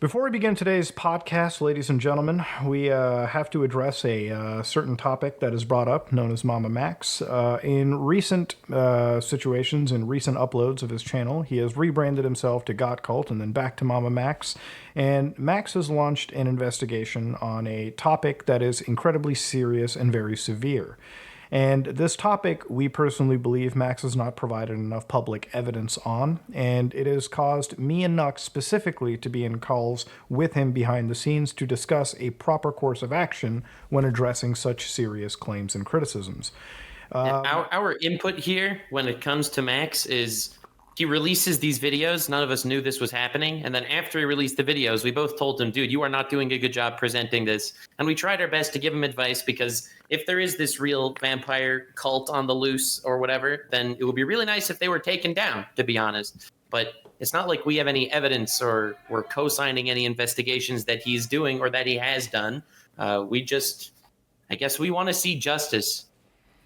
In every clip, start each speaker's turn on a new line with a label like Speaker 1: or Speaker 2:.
Speaker 1: Before we begin today's podcast, ladies and gentlemen, we have to address a certain topic that is brought up, known as Mamamax. In recent situations, in recent uploads of his channel, he has rebranded himself to God Cult and then back to Mamamax. And Max has launched an investigation on a topic that is incredibly serious and very severe. And this topic, we personally believe Max has not provided enough public evidence on, and it has caused me and Nux specifically to be in calls with him behind the scenes to discuss a proper course of action when addressing such serious claims and criticisms.
Speaker 2: Our input here when it comes to Max is he releases these videos. None of us knew this was happening. And then after he released the videos, we both told him, dude, you are not doing a good job presenting this. And we tried our best to give him advice because if there is this real vampire cult on the loose or whatever, then it would be really nice if they were taken down, to be honest. But it's not like we have any evidence or we're co-signing any investigations that he's doing or that he has done. I guess we want to see justice,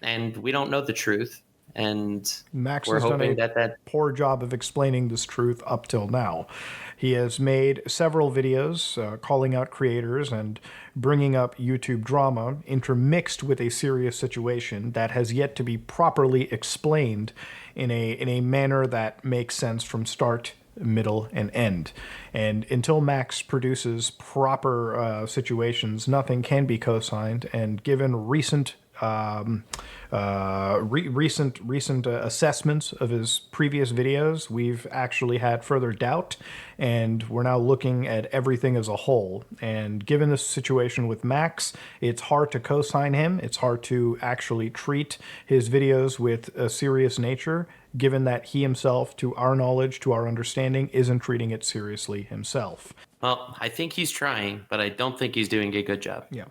Speaker 2: and we don't know the truth. And
Speaker 1: Max
Speaker 2: we're
Speaker 1: has done
Speaker 2: hoping
Speaker 1: a
Speaker 2: that
Speaker 1: poor job of explaining this truth up till now. He has made several videos calling out creators and bringing up YouTube drama intermixed with a serious situation that has yet to be properly explained in a manner that makes sense from start, middle, and end. And until Max produces proper situations, nothing can be co-signed. And given recent assessments of his previous videos, we've actually had further doubt, and we're now looking at everything as a whole. And given this situation with Max, it's hard to co-sign him. It's hard to actually treat his videos with a serious nature, given that he himself, to our knowledge, to our understanding, isn't treating it seriously himself.
Speaker 2: Well, I think he's trying, but I don't think he's doing a good job.
Speaker 1: Yeah.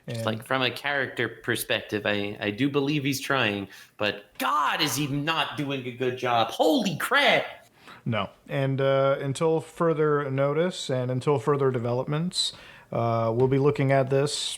Speaker 2: And like from a character perspective, I do believe he's trying, but God, is he not doing a good job? Holy crap!
Speaker 1: No. And until further notice and until further developments, we'll be looking at this,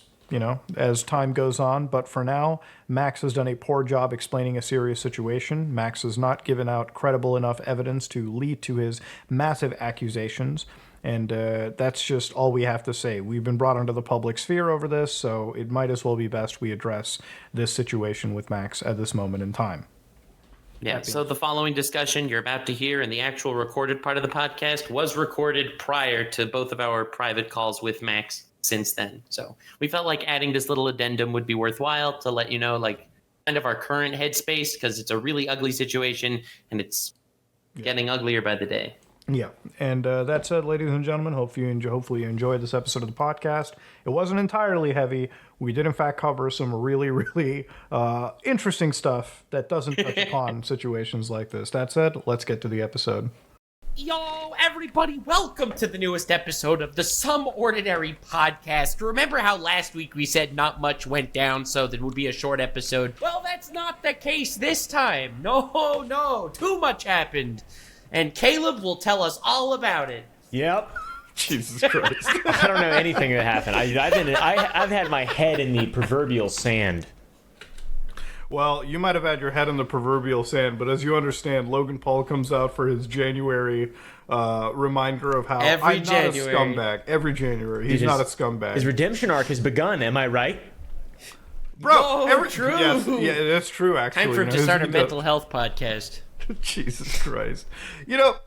Speaker 1: as time goes on. But for now, Max has done a poor job explaining a serious situation. Max has not given out credible enough evidence to lead to his massive accusations. And that's just all we have to say. We've been brought into the public sphere over this, so it might as well be best we address this situation with Max at this moment in time.
Speaker 2: Yeah, so the following discussion you're about to hear in the actual recorded part of the podcast was recorded prior to both of our private calls with Max since then. So we felt like adding this little addendum would be worthwhile to let you know, kind of our current headspace, because it's a really ugly situation, and it's getting uglier by the day.
Speaker 1: Yeah, and that said, ladies and gentlemen, hopefully you enjoyed this episode of the podcast. It wasn't entirely heavy. We did, in fact, cover some really, really interesting stuff that doesn't touch upon situations like this. That said, let's get to the episode.
Speaker 3: Yo, everybody, welcome to the newest episode of the Some Ordinary Podcast. Remember how last week we said not much went down, so there would be a short episode? Well, that's not the case this time. No, too much happened. And Caleb will tell us all about it.
Speaker 4: Yep.
Speaker 1: Jesus Christ.
Speaker 4: I don't know anything that happened. I've had my head in the proverbial sand.
Speaker 1: Well, you might have had your head in the proverbial sand, but as you understand, Logan Paul comes out for his January reminder of how I'm not a scumbag. Every January. He's not a scumbag.
Speaker 4: His redemption arc has begun, am I right?
Speaker 1: Bro,
Speaker 3: true.
Speaker 1: Yes, yeah, that's true, actually.
Speaker 3: Time for him to start a mental health podcast.
Speaker 1: Jesus Christ.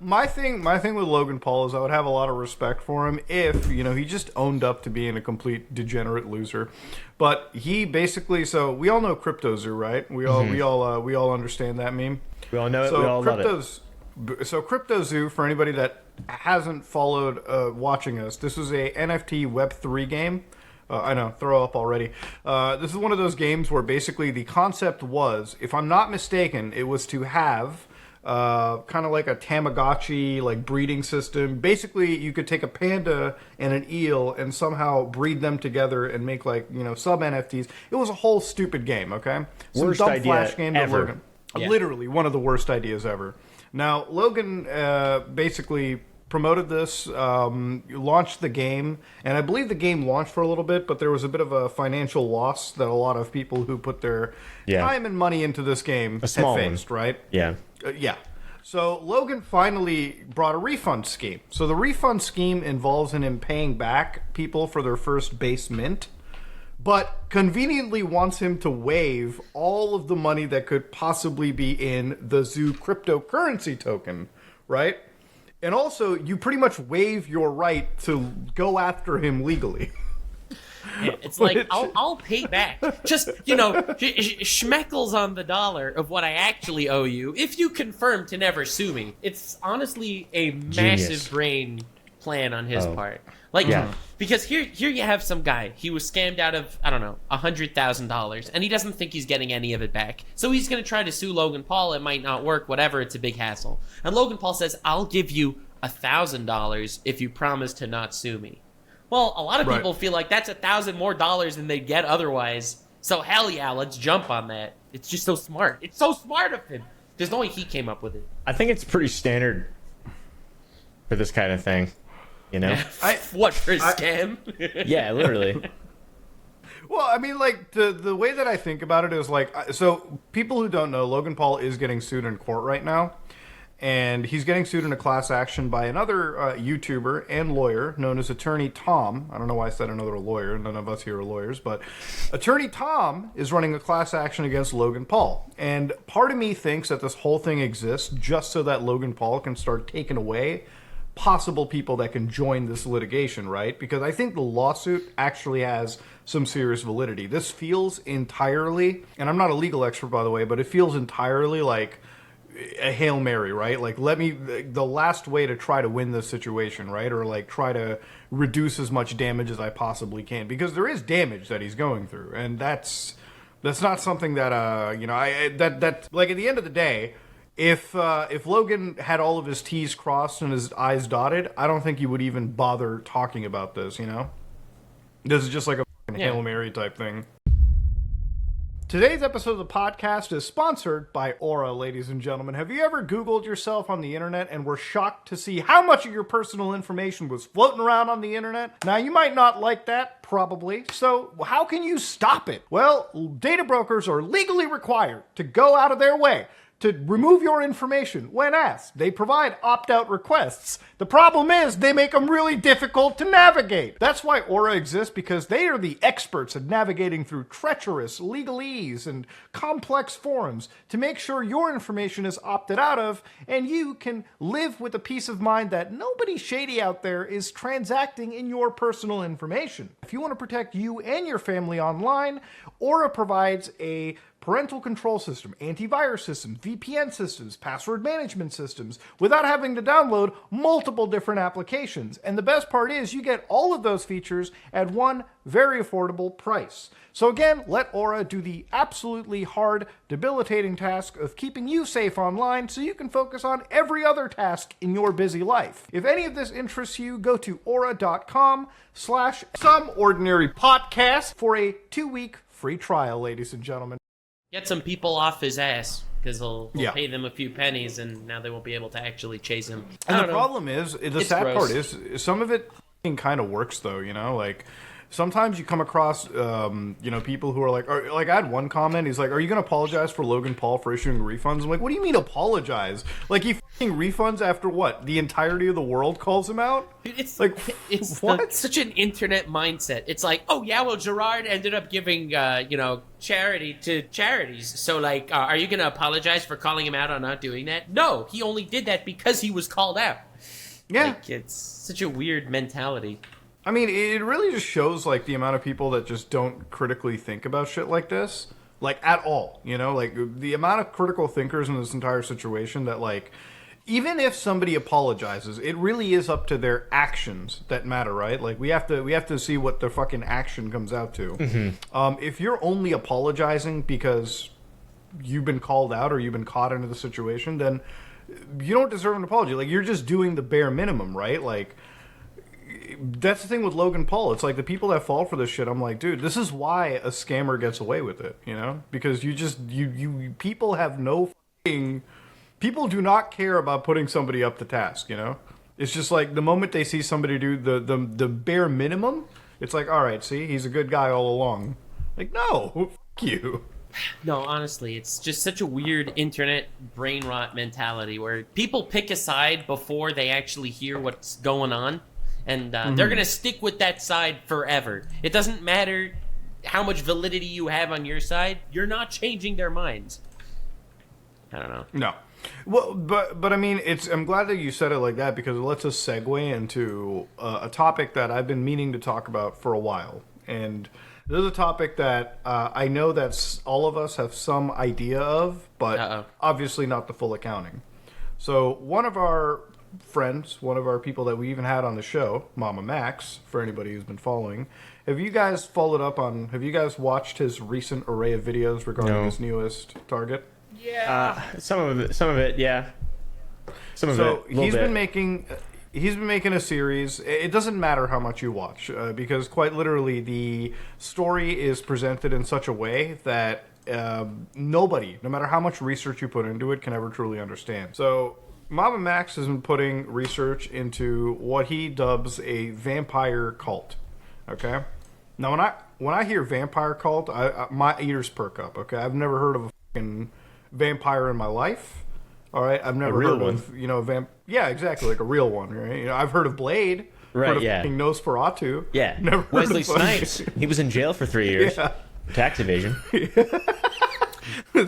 Speaker 1: My thing with Logan Paul is I would have a lot of respect for him if, he just owned up to being a complete degenerate loser. But he basically, so we all know CryptoZoo, right? We all understand that meme.
Speaker 4: We all know it, we all love it.
Speaker 1: So CryptoZoo, for anybody that hasn't followed watching us, this is a NFT Web3 game. I know, throw up already. This is one of those games where basically the concept was, if I'm not mistaken, it was to have kind of like a Tamagotchi breeding system. Basically, you could take a panda and an eel and somehow breed them together and make sub NFTs. It was a whole stupid game. Okay, some
Speaker 4: worst
Speaker 1: dumb
Speaker 4: idea
Speaker 1: flash game
Speaker 4: ever.
Speaker 1: Logan. Yeah. Literally one of the worst ideas ever. Now Logan basically promoted this, launched the game, and I believe the game launched for a little bit, but there was a bit of a financial loss that a lot of people who put their time and money into this game had faced, right?
Speaker 4: Yeah.
Speaker 1: Yeah. So Logan finally brought a refund scheme. So the refund scheme involves in him paying back people for their first base mint, but conveniently wants him to waive all of the money that could possibly be in the Zoo cryptocurrency token, right? And also, you pretty much waive your right to go after him legally.
Speaker 3: Yeah, it's like, I'll pay back. Just, schmeckles on the dollar of what I actually owe you if you confirm to never sue me. It's honestly a massive brain plan on his part. Like, because here you have some guy. He was scammed out of, I don't know, $100,000, and he doesn't think he's getting any of it back. So he's going to try to sue Logan Paul. It might not work, whatever. It's a big hassle. And Logan Paul says, I'll give you $1,000 if you promise to not sue me. Well, a lot of people feel like that's $1,000 more than they'd get otherwise. So hell yeah, let's jump on that. It's just so smart. It's so smart of him. There's no way he came up with it.
Speaker 4: I think it's pretty standard for this kind of thing,
Speaker 3: What, for a scam?
Speaker 4: Yeah, literally.
Speaker 1: Well, I mean, like, the way that I think about it is, like, so people who don't know, Logan Paul is getting sued in court right now. And he's getting sued in a class action by another YouTuber and lawyer known as Attorney Tom. I don't know why I said another lawyer. None of us here are lawyers. But Attorney Tom is running a class action against Logan Paul. And part of me thinks that this whole thing exists just so that Logan Paul can start taking away possible people that can join this litigation, right? Because I think the lawsuit actually has some serious validity. This feels entirely, and I'm not a legal expert, by the way, but it feels entirely like a Hail Mary, right? Like, the last way to try to win this situation, right? Or like try to reduce as much damage as I possibly can, because there is damage that he's going through, and that's not something that that like, at the end of the day, if Logan had all of his T's crossed and his I's dotted, I don't think he would even bother talking about this. This is just like a Hail Mary type thing. Today's episode of the podcast is sponsored by Aura, ladies and gentlemen. Have you ever Googled yourself on the internet and were shocked to see how much of your personal information was floating around on the internet? Now, you might not like that, probably. So how can you stop it? Well, data brokers are legally required to go out of their way to remove your information when asked. They provide opt-out requests. The problem is they make them really difficult to navigate. That's why Aura exists, because they are the experts at navigating through treacherous legalese and complex forums to make sure your information is opted out of and you can live with the peace of mind that nobody shady out there is transacting in your personal information. If you want to protect you and your family online, Aura provides a parental control system, antivirus system, VPN systems, password management systems, without having to download multiple different applications. And the best part is you get all of those features at one very affordable price. So again, let Aura do the absolutely hard, debilitating task of keeping you safe online so you can focus on every other task in your busy life. If any of this interests you, go to aura.com/someordinarypodcast for a 2-week free trial, ladies and gentlemen.
Speaker 3: Get some people off his ass, because he'll pay them a few pennies, and now they won't be able to actually chase him.
Speaker 1: And the problem is, the sad part is, some of it kind of works, though, like, sometimes you come across, people who are like, I had one comment, he's like, are you going to apologize for Logan Paul for issuing refunds? I'm like, what do you mean apologize? Like, he f***ing refunds after what? The entirety of the world calls him out?
Speaker 3: It's
Speaker 1: like,
Speaker 3: it's
Speaker 1: what?
Speaker 3: Such an internet mindset. It's like, oh yeah, well, Gerard ended up giving, charity to charities. So, like, are you going to apologize for calling him out on not doing that? No, he only did that because he was called out.
Speaker 1: Yeah.
Speaker 3: Like, it's such a weird mentality.
Speaker 1: I mean, it really just shows, like, the amount of people that just don't critically think about shit like this. Like, at all. Like, the amount of critical thinkers in this entire situation that, like, even if somebody apologizes, it really is up to their actions that matter, right? Like, we have to see what their fucking action comes out to. Mm-hmm. If you're only apologizing because you've been called out or you've been caught into the situation, then you don't deserve an apology. Like, you're just doing the bare minimum, right? Like, that's the thing with Logan Paul. It's like, the people that fall for this shit, I'm like, dude, this is why a scammer gets away with it, Because you people have no fucking... People do not care about putting somebody up to task, It's just like, the moment they see somebody do the bare minimum, it's like, all right, see, he's a good guy all along. Like, no, fuck you.
Speaker 3: No, honestly, it's just such a weird internet brain rot mentality where people pick a side before they actually hear what's going on, and they're going to stick with that side forever. It doesn't matter how much validity you have on your side. You're not changing their minds. I don't know.
Speaker 1: No. Well, but I mean, I'm glad that you said it like that because it lets us segue into a topic that I've been meaning to talk about for a while. And this is a topic that I know that all of us have some idea of, but obviously not the full accounting. So one of our friends, one of our people that we even had on the show, Mamamax, for anybody who's been following, have you guys watched his recent array of videos regarding his newest target?
Speaker 3: Yeah.
Speaker 4: Some of it, yeah. Some of it.
Speaker 1: So he's been making a series. It doesn't matter how much you watch because quite literally the story is presented in such a way that nobody, no matter how much research you put into it, can ever truly understand. So Mamamax has been putting research into what he dubs a vampire cult. Okay. Now when I hear vampire cult, my ears perk up. Okay, I've never heard of a fucking vampire in my life. All right, I've never heard of yeah, exactly, like a real one. Right? I've heard of Blade.
Speaker 4: Right,
Speaker 1: heard of
Speaker 4: yeah.
Speaker 1: fucking Nosferatu.
Speaker 4: Yeah,
Speaker 1: never heard
Speaker 4: Wesley
Speaker 1: of
Speaker 4: Snipes. He was in jail for 3 years.
Speaker 1: Yeah.
Speaker 4: Tax evasion.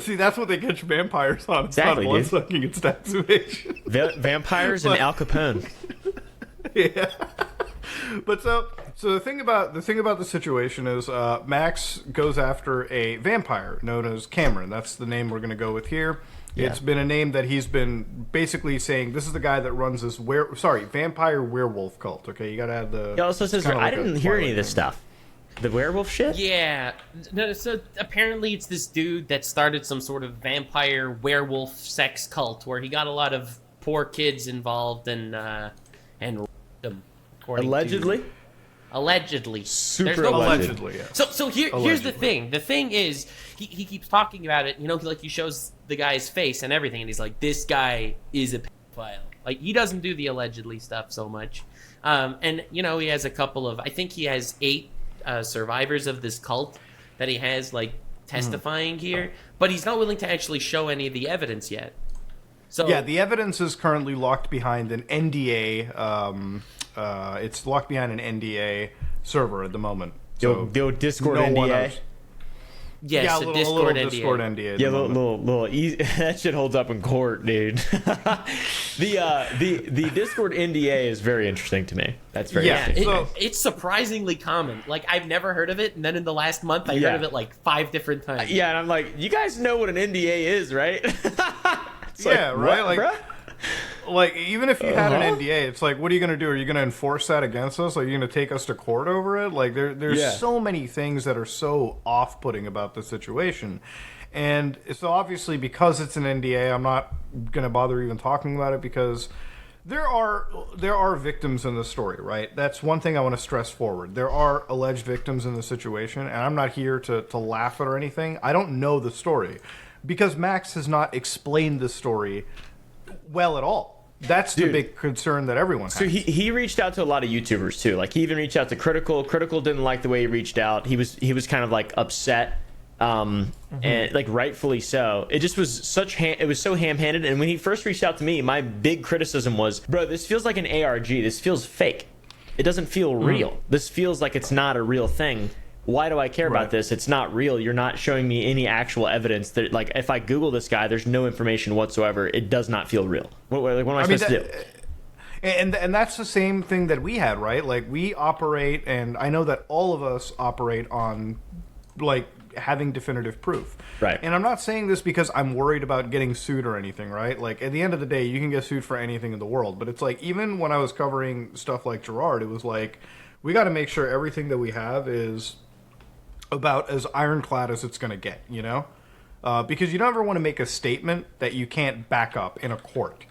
Speaker 1: See, that's what they catch vampires on. It's
Speaker 4: Exactly,
Speaker 1: not blood
Speaker 4: dude.
Speaker 1: sucking, it's tax evasion.
Speaker 4: Vampires and Al Capone.
Speaker 1: Yeah. But so the thing about the situation is Max goes after a vampire known as Cameron. That's the name we're going to go with here. Yeah. It's been a name that he's been basically saying this is the guy that runs this vampire werewolf cult. Okay, you got to add the.
Speaker 4: He also says I didn't hear any of this stuff. The werewolf shit?
Speaker 3: Yeah. No, so apparently it's this dude that started some sort of vampire werewolf sex cult where he got a lot of poor kids involved and raped them.
Speaker 4: Allegedly?
Speaker 3: Allegedly.
Speaker 4: Super
Speaker 1: allegedly. Yeah.
Speaker 3: So here's the thing. The thing is, he keeps talking about it. You know, he shows the guy's face and everything, and he's like, "This guy is a pedophile." Like he doesn't do the allegedly stuff so much. And you know, he has a couple of. I think he has 8 survivors of this cult that he has like testifying here, but he's not willing to actually show any of the evidence yet. So
Speaker 1: yeah, the evidence is currently locked behind an NDA. It's locked behind an NDA server at the moment. So
Speaker 4: the old Discord
Speaker 1: no one
Speaker 4: NDA.
Speaker 1: else-
Speaker 3: yes,
Speaker 1: yeah,
Speaker 3: a
Speaker 1: little
Speaker 3: Discord NDA.
Speaker 1: Discord NDA. at
Speaker 4: Yeah,
Speaker 1: the moment.
Speaker 4: little easy. That shit holds up in court, dude. the Discord NDA is very interesting to me. That's very
Speaker 1: Yeah,
Speaker 4: interesting.
Speaker 3: It's surprisingly common. Like I've never heard of it, and then in the last month I
Speaker 4: Yeah.
Speaker 3: heard of it like 5 different times.
Speaker 4: Yeah, and I'm like, you guys know what an NDA is, right? It's
Speaker 1: Yeah, right,
Speaker 4: what,
Speaker 1: like-
Speaker 4: bruh?
Speaker 1: Like, even if you had an NDA, it's like, what are you going to do? Are you going to enforce that against us? Are you going to take us to court over it? Like, there's
Speaker 4: Yeah.
Speaker 1: so many things that are so off-putting about the situation. And so, obviously, because it's an NDA, I'm not going to bother even talking about it because there are victims in the story, right? That's one thing I want to stress forward. There are alleged victims in the situation, and I'm not here to laugh at or anything. I don't know the story because Max has not explained the story well at all. That's the
Speaker 4: Dude.
Speaker 1: big concern that everyone has.
Speaker 4: So he reached out to a lot of YouTubers too. Like he even reached out to Critical. Critical didn't like the way he reached out. He was kind of like upset, and like rightfully so. It just was it was so ham-handed. And when he first reached out to me, my big criticism was, bro, this feels like an ARG. This feels fake. It doesn't feel real. This feels like it's not a real thing. Why do I care about this? It's not real. You're not showing me any actual evidence that, like, if I Google this guy, there's no information whatsoever. It does not feel real. What am I supposed to do?
Speaker 1: And that's the same thing that we had, right? Like, we operate, and I know that all of us operate on, like, having definitive proof.
Speaker 4: Right.
Speaker 1: And I'm not saying this because I'm worried about getting sued or anything, right? Like, at the end of the day, you can get sued for anything in the world. But it's like, even when I was covering stuff like Gerard, it was like, we got to make sure everything that we have is about as ironclad as it's going to get, you know? Because you don't ever want to make a statement that you can't back up in a court.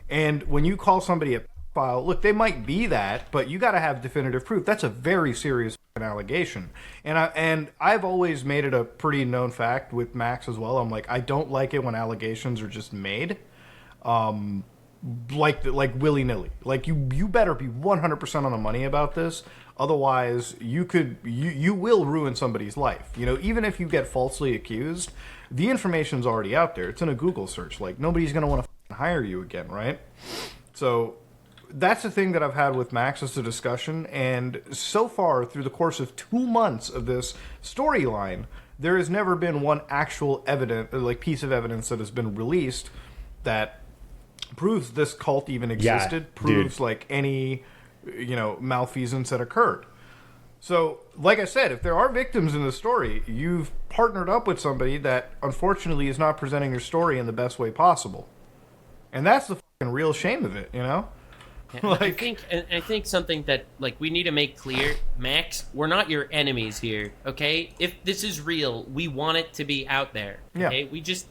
Speaker 1: And when you call somebody a pedophile, look, they might be that, but you got to have definitive proof. That's a very serious allegation. And I've always made it a pretty known fact with Max as well. I'm like, I don't like it when allegations are just made. like willy-nilly. Like you better be 100% on the money about this. Otherwise, you will ruin somebody's life. You know, even if you get falsely accused, the information's already out there. It's in a Google search. Like, nobody's going to want to hire you again, right? So that's the thing that I've had with Max as a discussion. And so far, through the course of 2 months of this storyline, there has never been one actual piece of evidence that has been released that proves this cult even existed, proves like any, malfeasance that occurred. So, like I said, if there are victims in the story, you've partnered up with somebody that unfortunately is not presenting your story in the best way possible. And that's the fucking real shame of it, you know?
Speaker 3: Yeah, I think something that we need to make clear, Max, we're not your enemies here, okay? If this is real, we want it to be out there. Okay? Yeah. We just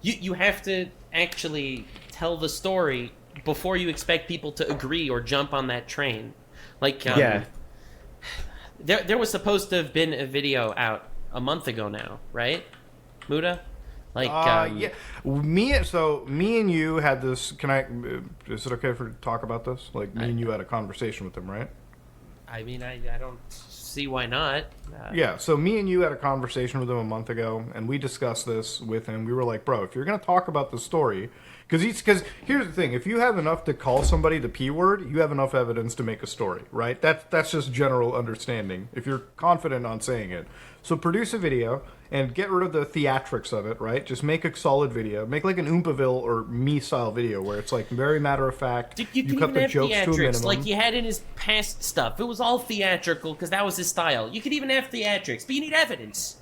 Speaker 3: you have to actually tell the story before you expect people to agree or jump on that train. There was supposed to have been a video out a month ago now, right? Muda?
Speaker 1: Yeah. Me and you had this. Is it okay for to talk about this? Me and you had a conversation with him, right?
Speaker 3: I mean, I don't see why not.
Speaker 1: Yeah. So me and you had a conversation with him a month ago, and we discussed this with him. We were like, bro, if you're gonna talk about the story, because here's the thing: if you have enough to call somebody the P word, you have enough evidence to make a story, right? That's just general understanding. If you're confident on saying it, so produce a video. And get rid of the theatrics of it, right? Just make a solid video. Make like an Oompaville or me style video where it's like very matter of fact.
Speaker 3: You cut the jokes to a minimum. Like you had in his past stuff. It was all theatrical because that was his style. You could even have theatrics, but you need evidence.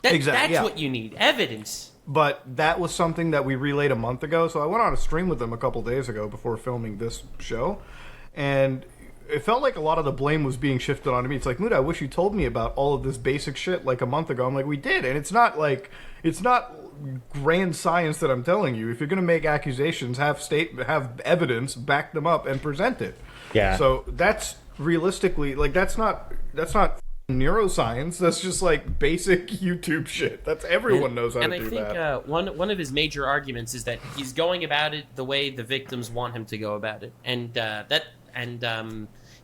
Speaker 3: That's what you need, evidence.
Speaker 1: But that was something that we relayed a month ago. So I went on a stream with them a couple days ago before filming this show. And it felt like a lot of the blame was being shifted onto me. It's like, Muda, I wish you told me about all of this basic shit like a month ago. I'm like, we did, and it's not grand science that I'm telling you. If you're gonna make accusations, have evidence, back them up, and present it.
Speaker 4: Yeah.
Speaker 1: So that's realistically that's not neuroscience. That's just like basic YouTube shit. That's everyone knows how to do that.
Speaker 3: And I think one of his major arguments is that he's going about it the way the victims want him to go about it, and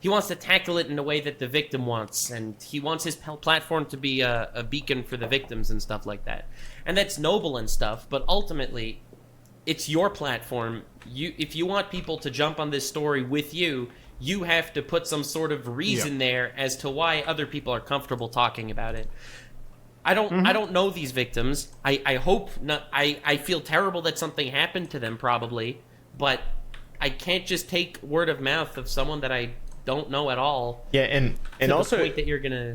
Speaker 3: he wants to tackle it in a way that the victim wants, and he wants his platform to be a beacon for the victims and stuff like that. And that's noble and stuff, but ultimately, it's your platform. If you want people to jump on this story with you, you have to put some sort of reason there as to why other people are comfortable talking about it. I don't know these victims. I hope not. I feel terrible that something happened to them, probably, but I can't just take word of mouth of someone that I don't know at all.
Speaker 4: Yeah, and also
Speaker 3: the point that you're gonna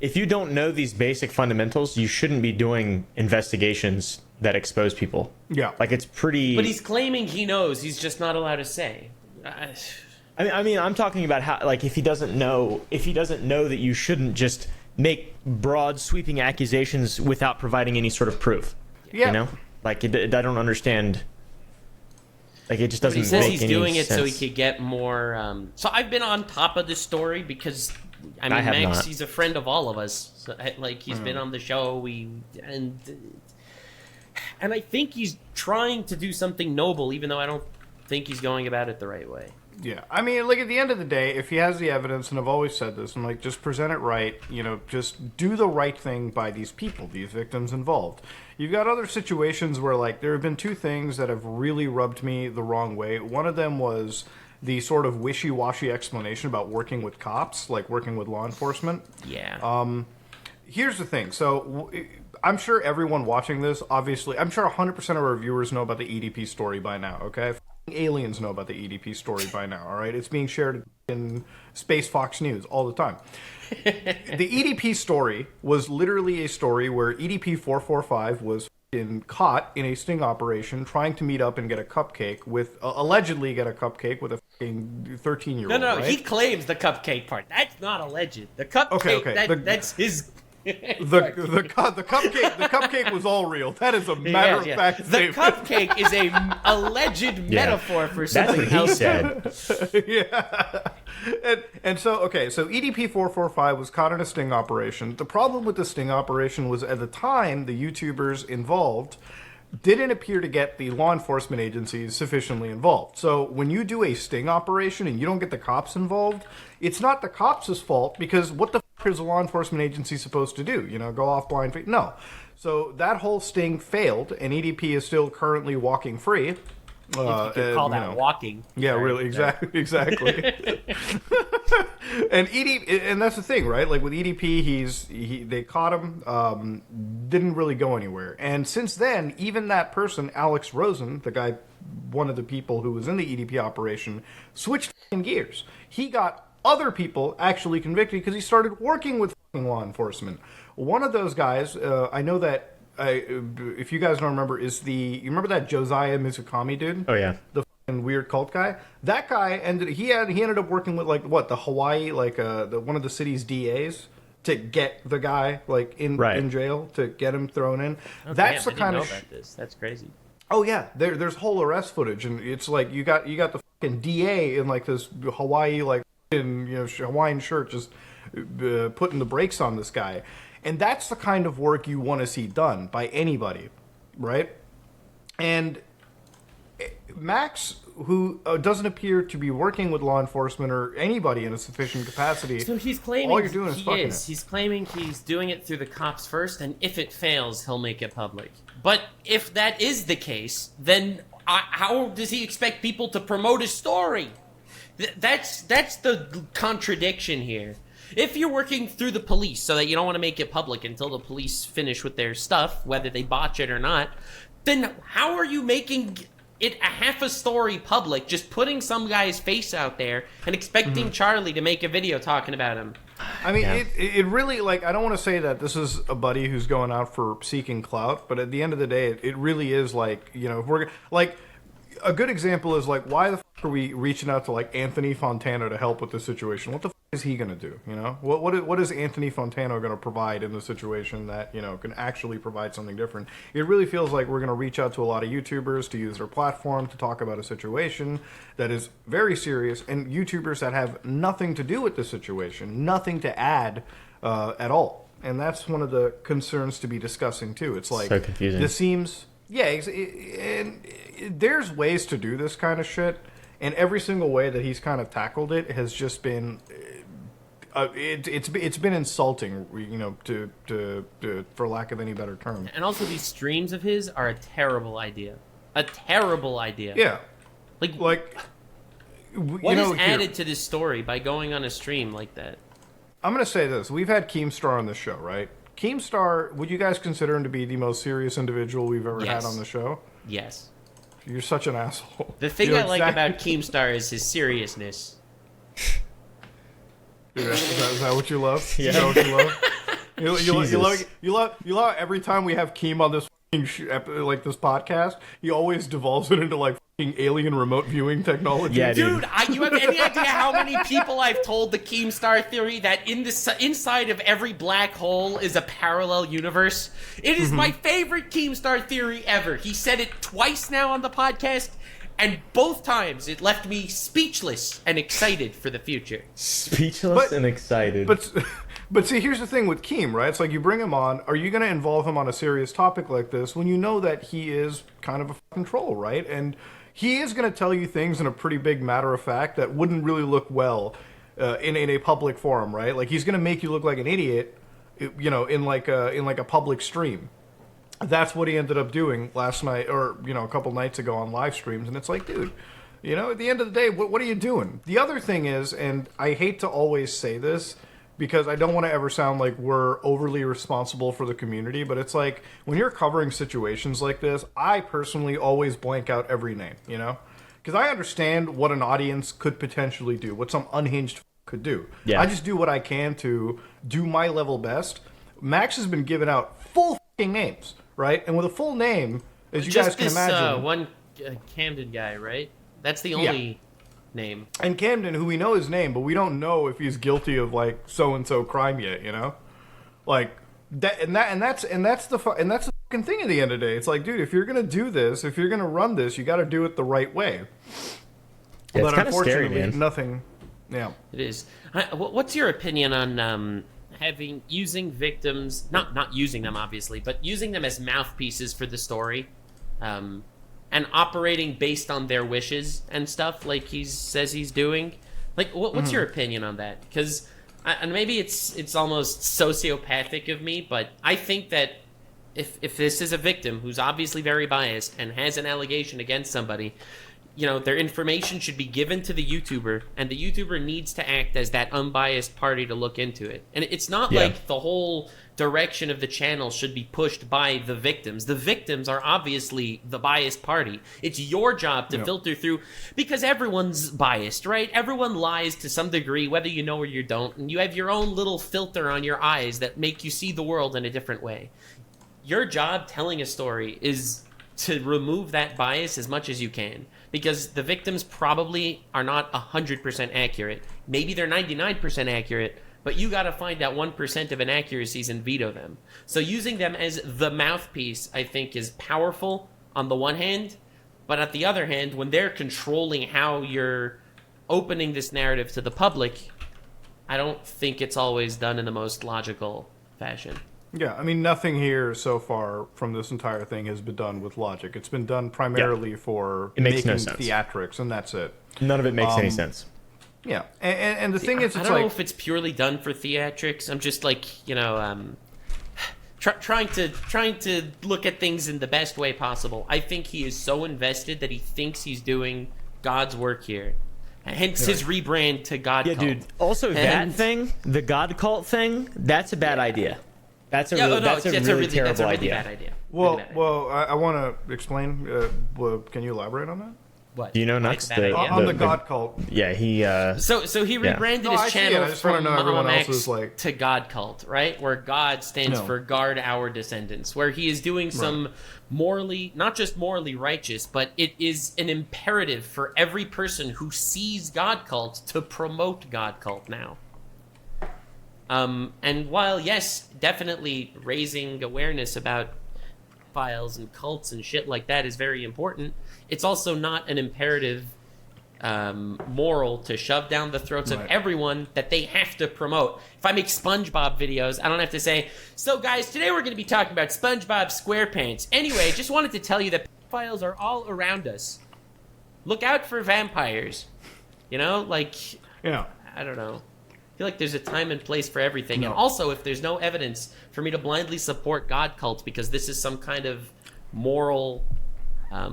Speaker 4: if you don't know these basic fundamentals, you shouldn't be doing investigations that expose people.
Speaker 1: Yeah,
Speaker 4: it's pretty.
Speaker 3: But he's claiming he knows. He's just not allowed to say.
Speaker 4: I mean, I'm talking about how if he doesn't know that you shouldn't just make broad, sweeping accusations without providing any sort of proof.
Speaker 1: Yeah,
Speaker 4: you know, I don't understand. It just doesn't make any sense. He says he's doing it
Speaker 3: so he could get more... So I've been on top of this story because, Max, he's a friend of all of us. So, he's been on the show. And I think he's trying to do something noble, even though I don't think he's going about it the right way.
Speaker 1: Yeah, I mean, at the end of the day, if he has the evidence, and I've always said this, I'm just present it right, just do the right thing by these people, these victims involved. You've got other situations where, there have been two things that have really rubbed me the wrong way. One of them was the sort of wishy-washy explanation about working with cops, working with law enforcement.
Speaker 3: Yeah.
Speaker 1: Here's the thing. So I'm sure everyone watching this, obviously, I'm sure 100% of our viewers know about the EDP story by now, okay? Aliens know about the EDP story by now, all right? It's being shared in Space Fox News all the time. The EDP story was literally a story where EDP 445 was caught in a sting operation trying to meet up and get a cupcake with, allegedly get a cupcake with a 13-year-old,
Speaker 3: No,
Speaker 1: right?
Speaker 3: he claims the cupcake part. That's not alleged. The cupcake,
Speaker 1: okay.
Speaker 3: That's his...
Speaker 1: The cupcake was all real. That is a matter of fact statement.
Speaker 3: The cupcake is a alleged metaphor for something
Speaker 4: else.
Speaker 3: That's
Speaker 4: what he said.
Speaker 1: Yeah. And so EDP 445 was caught in a sting operation. The problem with the sting operation was at the time the YouTubers involved didn't appear to get the law enforcement agencies sufficiently involved. So when you do a sting operation and you don't get the cops involved, it's not the cops' fault, because what the f*** is a law enforcement agency supposed to do? Go off blind faith? No. So that whole sting failed, and EDP is still currently walking free.
Speaker 3: If you could call that walking.
Speaker 1: Yeah,
Speaker 3: Sorry.
Speaker 1: really, exactly. And and that's the thing, right? Like with EDP, they caught him, didn't really go anywhere. And since then, even that person, Alex Rosen, the guy, one of the people who was in the EDP operation, switched gears. He got other people actually convicted because he started working with law enforcement. One of those guys, I know that. If you guys don't remember, you remember that Josiah Mizukami dude?
Speaker 4: Oh yeah,
Speaker 1: the weird cult guy. That guy he ended up working with the Hawaii one of the city's DAs to get the guy in jail, to get him thrown in.
Speaker 3: Oh,
Speaker 1: that's
Speaker 3: damn,
Speaker 1: the kind
Speaker 3: I
Speaker 1: of
Speaker 3: didn't know about this. That's crazy.
Speaker 1: Oh yeah, there's whole arrest footage, and it's like you got the fucking DA in this Hawaii Hawaiian shirt, just putting the brakes on this guy. And that's the kind of work you want to see done by anybody, right? And Max, who doesn't appear to be working with law enforcement or anybody in a sufficient capacity,
Speaker 3: so he's claiming
Speaker 1: all you're doing is fucking it.
Speaker 3: He's claiming he's doing it through the cops first, and if it fails, he'll make it public. But if that is the case, then how does he expect people to promote his story? That's the contradiction here. If you're working through the police so that you don't want to make it public until the police finish with their stuff, whether they botch it or not, then how are you making it a half a story public, just putting some guy's face out there and expecting Charlie to make a video talking about him?
Speaker 1: I mean, it really, I don't want to say that this is a buddy who's going out for seeking clout, but at the end of the day, it really is if we're, a good example is why the f*** are we reaching out to Anthony Fontana to help with the situation? What the f*** is he going to do? What is Anthony Fontana going to provide in the situation that can actually provide something different? It really feels like we're going to reach out to a lot of YouTubers to use their platform to talk about a situation that is very serious, and YouTubers that have nothing to do with the situation, nothing to add at all. And that's one of the concerns to be discussing too. It's so
Speaker 4: confusing.
Speaker 1: This seems. Yeah, and there's ways to do this kind of shit, and every single way that he's kind of tackled it has just been, it's been insulting, to for lack of any better term.
Speaker 3: And also, these streams of his are a terrible idea. A terrible idea.
Speaker 1: Yeah,
Speaker 3: what is added to this story by going on a stream like that?
Speaker 1: I'm gonna say this: we've had Keemstar on the show, right? Keemstar, would you guys consider him to be the most serious individual we've ever had on the show?
Speaker 3: Yes.
Speaker 1: You're such an asshole.
Speaker 3: The thing I like about Keemstar is his seriousness.
Speaker 1: Is that what you love?
Speaker 4: Yeah.
Speaker 1: Is that what you love? You love every time we have Keem on this this podcast, he always devolves it into alien remote viewing technology.
Speaker 4: Yeah,
Speaker 3: dude, you have any idea how many people I've told the Keemstar theory that inside of every black hole is a parallel universe? It is my favorite Keemstar theory ever. He said it twice now on the podcast, and both times it left me speechless and excited for the future.
Speaker 4: Speechless and excited.
Speaker 1: But see, here's the thing with Keem, right? It's you bring him on. Are you going to involve him on a serious topic like this when you know that he is kind of a fucking troll, right? And he is going to tell you things in a pretty big matter of fact that wouldn't really look well in a public forum, right? He's going to make you look like an idiot, in a public stream. That's what he ended up doing last night, or a couple nights ago on live streams. And it's dude, at the end of the day, what are you doing? The other thing is, and I hate to always say this, because I don't want to ever sound like we're overly responsible for the community, but it's when you're covering situations like this, I personally always blank out every name, Because I understand what an audience could potentially do, what some unhinged could do.
Speaker 4: Yeah.
Speaker 1: I just do what I can to do my level best. Max has been giving out full names, right? And with a full name, as you guys can imagine...
Speaker 3: one Camden guy, right? That's the only... name.
Speaker 1: And Camden, who we know his name, but we don't know if he's guilty of so and so crime yet, that's the fucking thing at the end of the day. It's dude, if you're gonna do this, if you're gonna run this, you got to do it the right way.
Speaker 4: Yeah,
Speaker 1: but
Speaker 4: it's
Speaker 1: unfortunately,
Speaker 4: scary, man.
Speaker 1: nothing. Yeah,
Speaker 3: it is. What's your opinion on using victims? Not using them obviously, but using them as mouthpieces for the story. and operating based on their wishes and stuff, like he says he's doing. Like, what's your opinion on that? Because, and maybe it's almost sociopathic of me, but I think that if this is a victim who's obviously very biased and has an allegation against somebody, you know, their information should be given to the YouTuber, and the YouTuber needs to act as that unbiased party to look into it. And it's not like the whole direction of the channel should be pushed by the victims. The victims are obviously the biased party. It's your job to filter through, because everyone's biased, right? Everyone lies to some degree, whether you know or you don't, and you have your own little filter on your eyes that make you see the world in a different way. Your job telling a story is to remove that bias as much as you can, because the victims probably are not 100% accurate. Maybe they're 99% accurate, but you got to find that 1% of inaccuracies and veto them. So using them as the mouthpiece, I think, is powerful on the one hand, but at the other hand, when they're controlling how you're opening this narrative to the public, I don't think it's always done in the most logical fashion.
Speaker 1: Yeah, I mean, nothing here so far from this entire thing has been done with logic. It's been done primarily for making theatrics, and that's it.
Speaker 4: None of it makes any sense.
Speaker 1: Yeah, and the thing is,
Speaker 3: I don't know if it's purely done for theatrics. I'm just like, you know, trying to look at things in the best way possible. I think he is so invested that he thinks he's doing God's work here. Hence his rebrand to God Cult.
Speaker 4: Dude. Also, that thing, the God Cult thing, that's a bad idea. That's a really terrible idea.
Speaker 3: Bad idea.
Speaker 1: Well, I want to explain. Can you elaborate on that?
Speaker 3: What?
Speaker 4: Do you know
Speaker 1: on the God Cult?
Speaker 4: Yeah, he.
Speaker 3: So he rebranded his channel from
Speaker 1: Mamamax
Speaker 3: to God Cult, right? Where God stands for guard our descendants. Where he is doing some morally, not just morally righteous, but it is an imperative for every person who sees God Cult to promote God Cult now. And while, yes, definitely raising awareness about files and cults and shit like that is very important, it's also not an imperative moral to shove down the throats of everyone that they have to promote. If I make SpongeBob videos, I don't have to say, so guys, today we're going to be talking about SpongeBob SquarePants. Anyway, just wanted to tell you that files are all around us. Look out for vampires. You know, like, I don't know. I feel like there's a time and place for everything. And also, if there's no evidence for me to blindly support God cults because this is some kind of moral
Speaker 1: I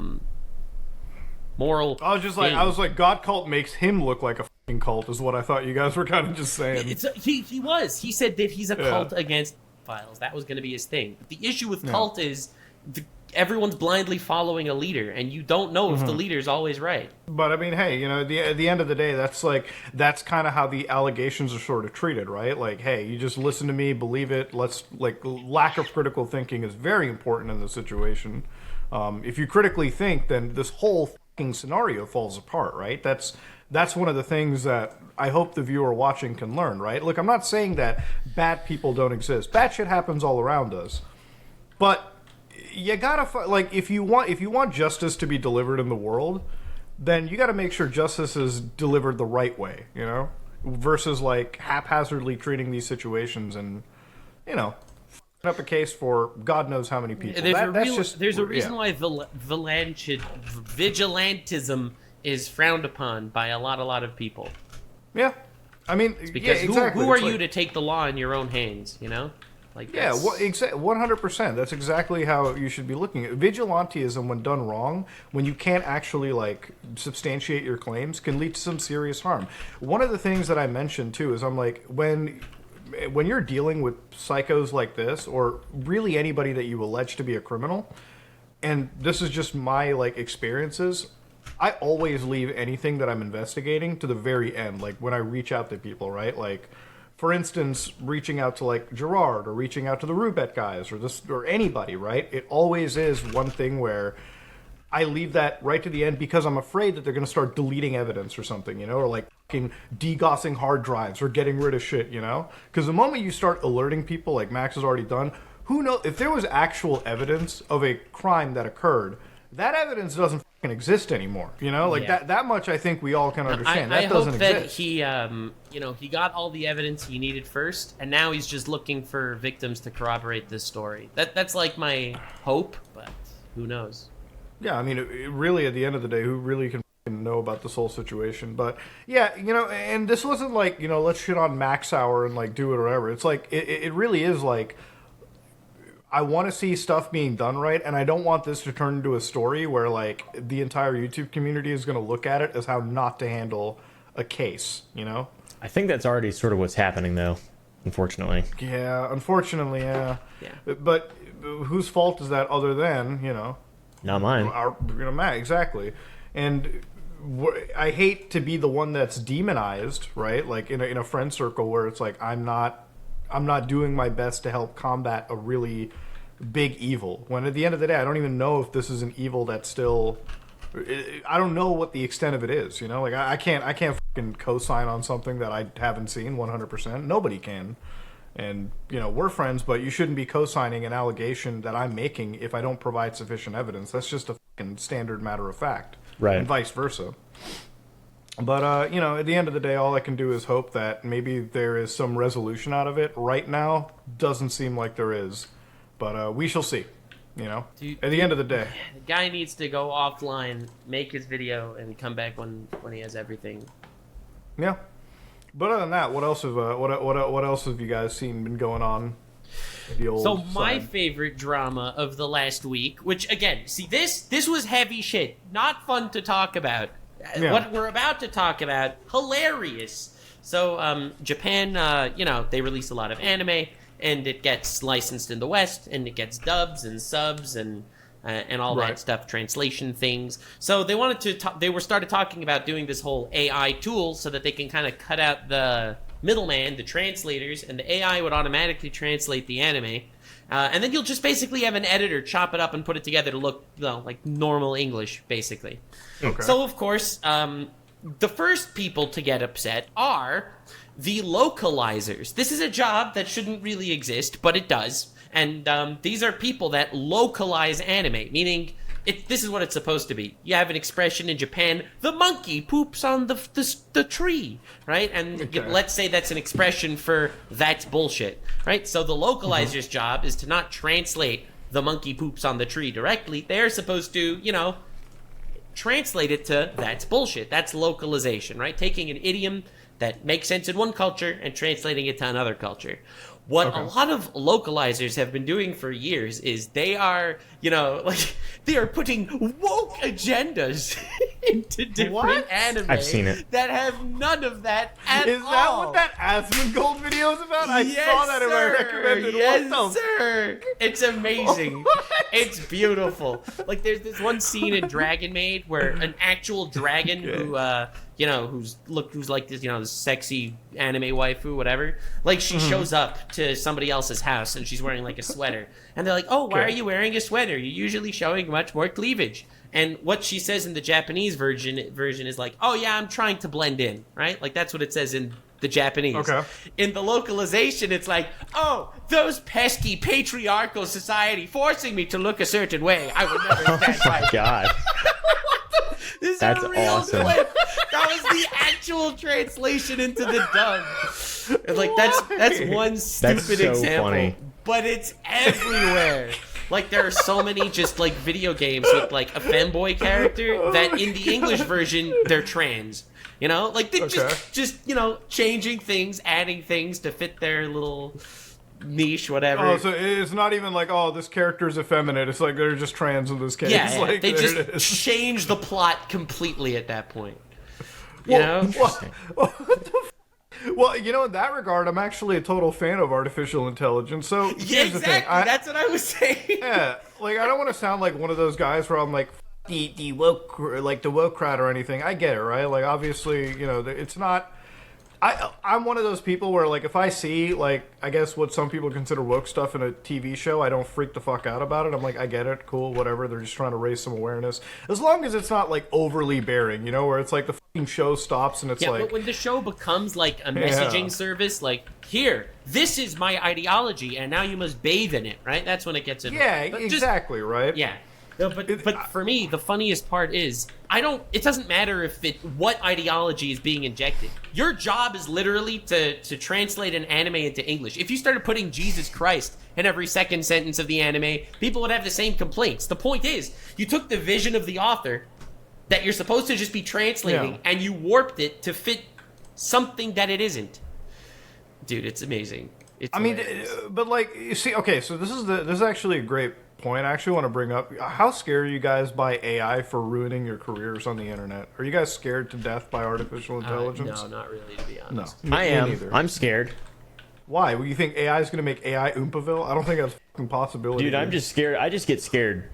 Speaker 1: was like, God cult makes him look like a fucking cult, is what I thought you guys were kind of just saying.
Speaker 3: He said that he's a cult against files. That was going to be his thing. But the issue with cult is everyone's blindly following a leader, and you don't know if the leader's always right.
Speaker 1: But I mean, hey, you know, at the end of the day, that's kind of how the allegations are sort of treated, right? Like, hey, you just listen to me, believe it. Lack of critical thinking is very important in this situation. If you critically think, then this whole fucking scenario falls apart, right? That's one of the things that I hope the viewer watching can learn, right? Look, I'm not saying that bad people don't exist. Bad shit happens all around us, but you gotta if you want justice to be delivered in the world, then you got to make sure justice is delivered the right way, you know, versus like haphazardly treating these situations and, you know, up a case for God knows how many people.
Speaker 3: There's a reason why vigilantism is frowned upon by a lot of people.
Speaker 1: Yeah, I mean,
Speaker 3: because who are you to take the law in your own hands? You know.
Speaker 1: 100%. That's exactly how you should be looking at it. Vigilantism, when done wrong, when you can't actually like substantiate your claims, can lead to some serious harm. One of the things that I mentioned too is I'm like, when you're dealing with psychos like this, or really anybody that you allege to be a criminal, and this is just my like experiences, I always leave anything that I'm investigating to the very end. Like when I reach out to people, right? Like, for instance, reaching out to like Gerard or reaching out to the Rubet guys or anybody, right? It always is one thing where I leave that right to the end because I'm afraid that they're going to start deleting evidence or something, you know, or like fucking DGossing hard drives or getting rid of shit, you know? Because the moment you start alerting people, like Max has already done, who knows if there was actual evidence of a crime that occurred, that evidence doesn't fucking exist anymore, you know? Like that much I think we all can understand.
Speaker 3: I hope that he he got all the evidence he needed first, and now he's just looking for victims to corroborate this story. That's like my hope, but who knows?
Speaker 1: Yeah, I mean, it really, at the end of the day, who really can know about this whole situation? But yeah, and this wasn't like, let's shit on Max Hour and like do it or whatever. It's like it really is like, I want to see stuff being done right, and I don't want this to turn into a story where like the entire YouTube community is going to look at it as how not to handle a case.
Speaker 4: I think that's already sort of what's happening, though. Unfortunately.
Speaker 1: Yeah, unfortunately, yeah.
Speaker 2: Yeah.
Speaker 1: But whose fault is that other than
Speaker 4: Not mine.
Speaker 1: Matt, exactly. And I hate to be the one that's demonized, right? Like in a friend circle where it's like I'm not doing my best to help combat a really big evil. When at the end of the day, I don't even know if this is an evil that's still. I don't know what the extent of it is. Like I can't fucking co-sign on something that I haven't seen 100%. Nobody can. And we're friends, but you shouldn't be co-signing an allegation that I'm making if I don't provide sufficient evidence. That's just a fucking standard matter of fact.
Speaker 4: Right.
Speaker 1: And vice versa. But, at the end of the day, all I can do is hope that maybe there is some resolution out of it. Right now, doesn't seem like there is. But we shall see, at the end of the day.
Speaker 3: The guy needs to go offline, make his video, and come back when he has everything.
Speaker 1: Yeah. But other than that, what else have you guys seen been going on? The old
Speaker 3: So my
Speaker 1: side?
Speaker 3: favorite drama of the last week, which again, see this was heavy shit, not fun to talk about.
Speaker 1: Yeah.
Speaker 3: What we're about to talk about, hilarious. So Japan, they release a lot of anime, and it gets licensed in the West, and it gets dubs and subs and all
Speaker 1: Right.
Speaker 3: that stuff, translation things. So they wanted to. They started talking about doing this whole AI tool so that they can kind of cut out the middleman, the translators, and the AI would automatically translate the anime. And then you'll just basically have an editor chop it up and put it together to look like normal English, basically.
Speaker 1: Okay.
Speaker 3: So, of course, the first people to get upset are the localizers. This is a job that shouldn't really exist, but it does. And these are people that localize anime, meaning this is what it's supposed to be. You have an expression in Japan, the monkey poops on the tree, right? And
Speaker 1: Okay.
Speaker 3: let's say that's an expression for that's bullshit, right? So the localizer's job is to not translate the monkey poops on the tree directly. They're supposed to, translate it to that's bullshit. That's localization, right? Taking an idiom that makes sense in one culture and translating it to another culture. What a lot of localizers have been doing for years is they are, they are putting woke agendas into different
Speaker 1: What?
Speaker 3: anime
Speaker 4: I've seen it.
Speaker 3: that have none of that at all.
Speaker 1: Is that what that Asmongold video is about? I saw that in my recommended.
Speaker 3: Yes,
Speaker 1: What the
Speaker 3: sir. It's amazing. It's beautiful. Like there's this one scene in Dragon Maid where an actual dragon who who's like this, this sexy anime waifu, whatever. Like she shows up to somebody else's house and she's wearing like a sweater, and they're like, "Oh, why are you wearing a sweater? You're usually showing much more cleavage." And what she says in the Japanese version is like, "Oh yeah, I'm trying to blend in," right? Like that's what it says in the Japanese.
Speaker 1: Okay.
Speaker 3: In the localization, it's like, "Oh, those pesky patriarchal society forcing me to look a certain way. I would never stand by."
Speaker 4: God.
Speaker 3: This
Speaker 4: That's
Speaker 3: is a real
Speaker 4: awesome.
Speaker 3: clip. That was the actual translation into the dub. And like that's one stupid
Speaker 4: so
Speaker 3: example,
Speaker 4: funny.
Speaker 3: but it's everywhere. Like there are so many just like video games with like a femboy character that in the English version they're trans. Like they just changing things, adding things to fit their little niche, whatever.
Speaker 1: Oh, so it's not even like, oh, this character is effeminate. It's like they're just trans in this case.
Speaker 3: Yeah,
Speaker 1: Like,
Speaker 3: they
Speaker 1: there
Speaker 3: just
Speaker 1: it is.
Speaker 3: change the plot completely at that point.
Speaker 1: Well, well, in that regard, I'm actually a total fan of artificial intelligence. So here's the thing.
Speaker 3: That's what I was saying.
Speaker 1: Yeah, like I don't want to sound like one of those guys where I'm like the woke crowd or anything. I get it, right? Like obviously, it's not. I'm one of those people where like if I see like I guess what some people consider woke stuff in a TV show, I don't freak the fuck out about it. I'm like, I get it, cool, whatever. They're just trying to raise some awareness, as long as it's not like overly bearing, where it's like the fucking show stops and it's
Speaker 3: Yeah,
Speaker 1: like.
Speaker 3: but when the show becomes like a messaging service, like here, this is my ideology, and now you must bathe in it, right? That's when it gets in.
Speaker 1: Yeah,
Speaker 3: But just-
Speaker 1: exactly, right?
Speaker 3: yeah. No, but for me, the funniest part is it doesn't matter what ideology is being injected. Your job is literally to translate an anime into English. If you started putting Jesus Christ in every second sentence of the anime, people would have the same complaints. The point is, you took the vision of the author that you're supposed to just be translating and you warped it to fit something that it isn't. Dude, it's amazing. It's hilarious.
Speaker 1: But like, you see, okay, so this is actually a great point I actually want to bring up. How scared are you guys by AI for ruining your careers on the internet? Are you guys scared to death by artificial intelligence?
Speaker 3: No, not really, to be honest.
Speaker 1: No,
Speaker 4: I am.
Speaker 1: neither.
Speaker 4: I'm scared.
Speaker 1: Why? Well, you think AI is going to make AI Oompaville? I don't think that's a fucking possibility.
Speaker 4: Dude, I'm just scared. I just get scared.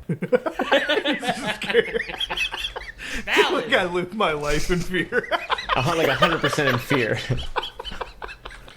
Speaker 1: Like I live my life in fear.
Speaker 4: Like 100% in fear.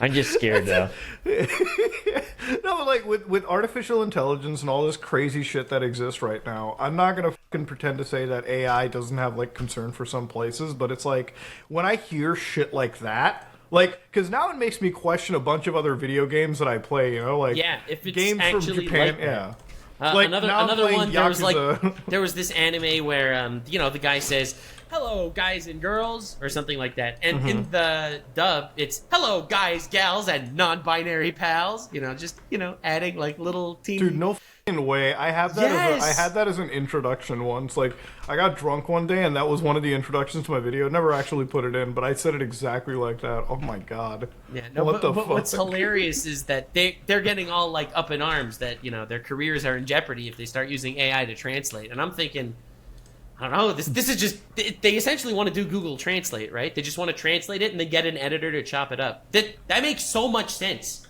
Speaker 4: I'm just scared though.
Speaker 1: No, but like with artificial intelligence and all this crazy shit that exists right now, I'm not gonna fucking pretend to say that AI doesn't have like concern for some places, but it's like when I hear shit like that, like, because now it makes me question a bunch of other video games that I play, you know, like
Speaker 3: if it's
Speaker 1: games from
Speaker 3: actually
Speaker 1: Japan,
Speaker 3: like that.
Speaker 1: yeah.
Speaker 3: Like another one.
Speaker 1: Yakuza.
Speaker 3: There was this anime where the guy says, "Hello, guys and girls," or something like that, and in the dub, it's "Hello, guys, gals, and non-binary pals." Adding like little teeny.
Speaker 1: Dude, no fucking way. I had that.
Speaker 3: Yes!
Speaker 1: I had that as an introduction once. Like, I got drunk one day, and that was one of the introductions to my video. Never actually put it in, but I said it exactly like that. Oh my god.
Speaker 3: Yeah, no.
Speaker 1: What
Speaker 3: But
Speaker 1: the fuck?
Speaker 3: what's hilarious is that they're getting all like up in arms that their careers are in jeopardy if they start using AI to translate, and I'm thinking, I don't know. This is just they essentially want to do Google Translate, right? They just want to translate it and then get an editor to chop it up. That makes so much sense.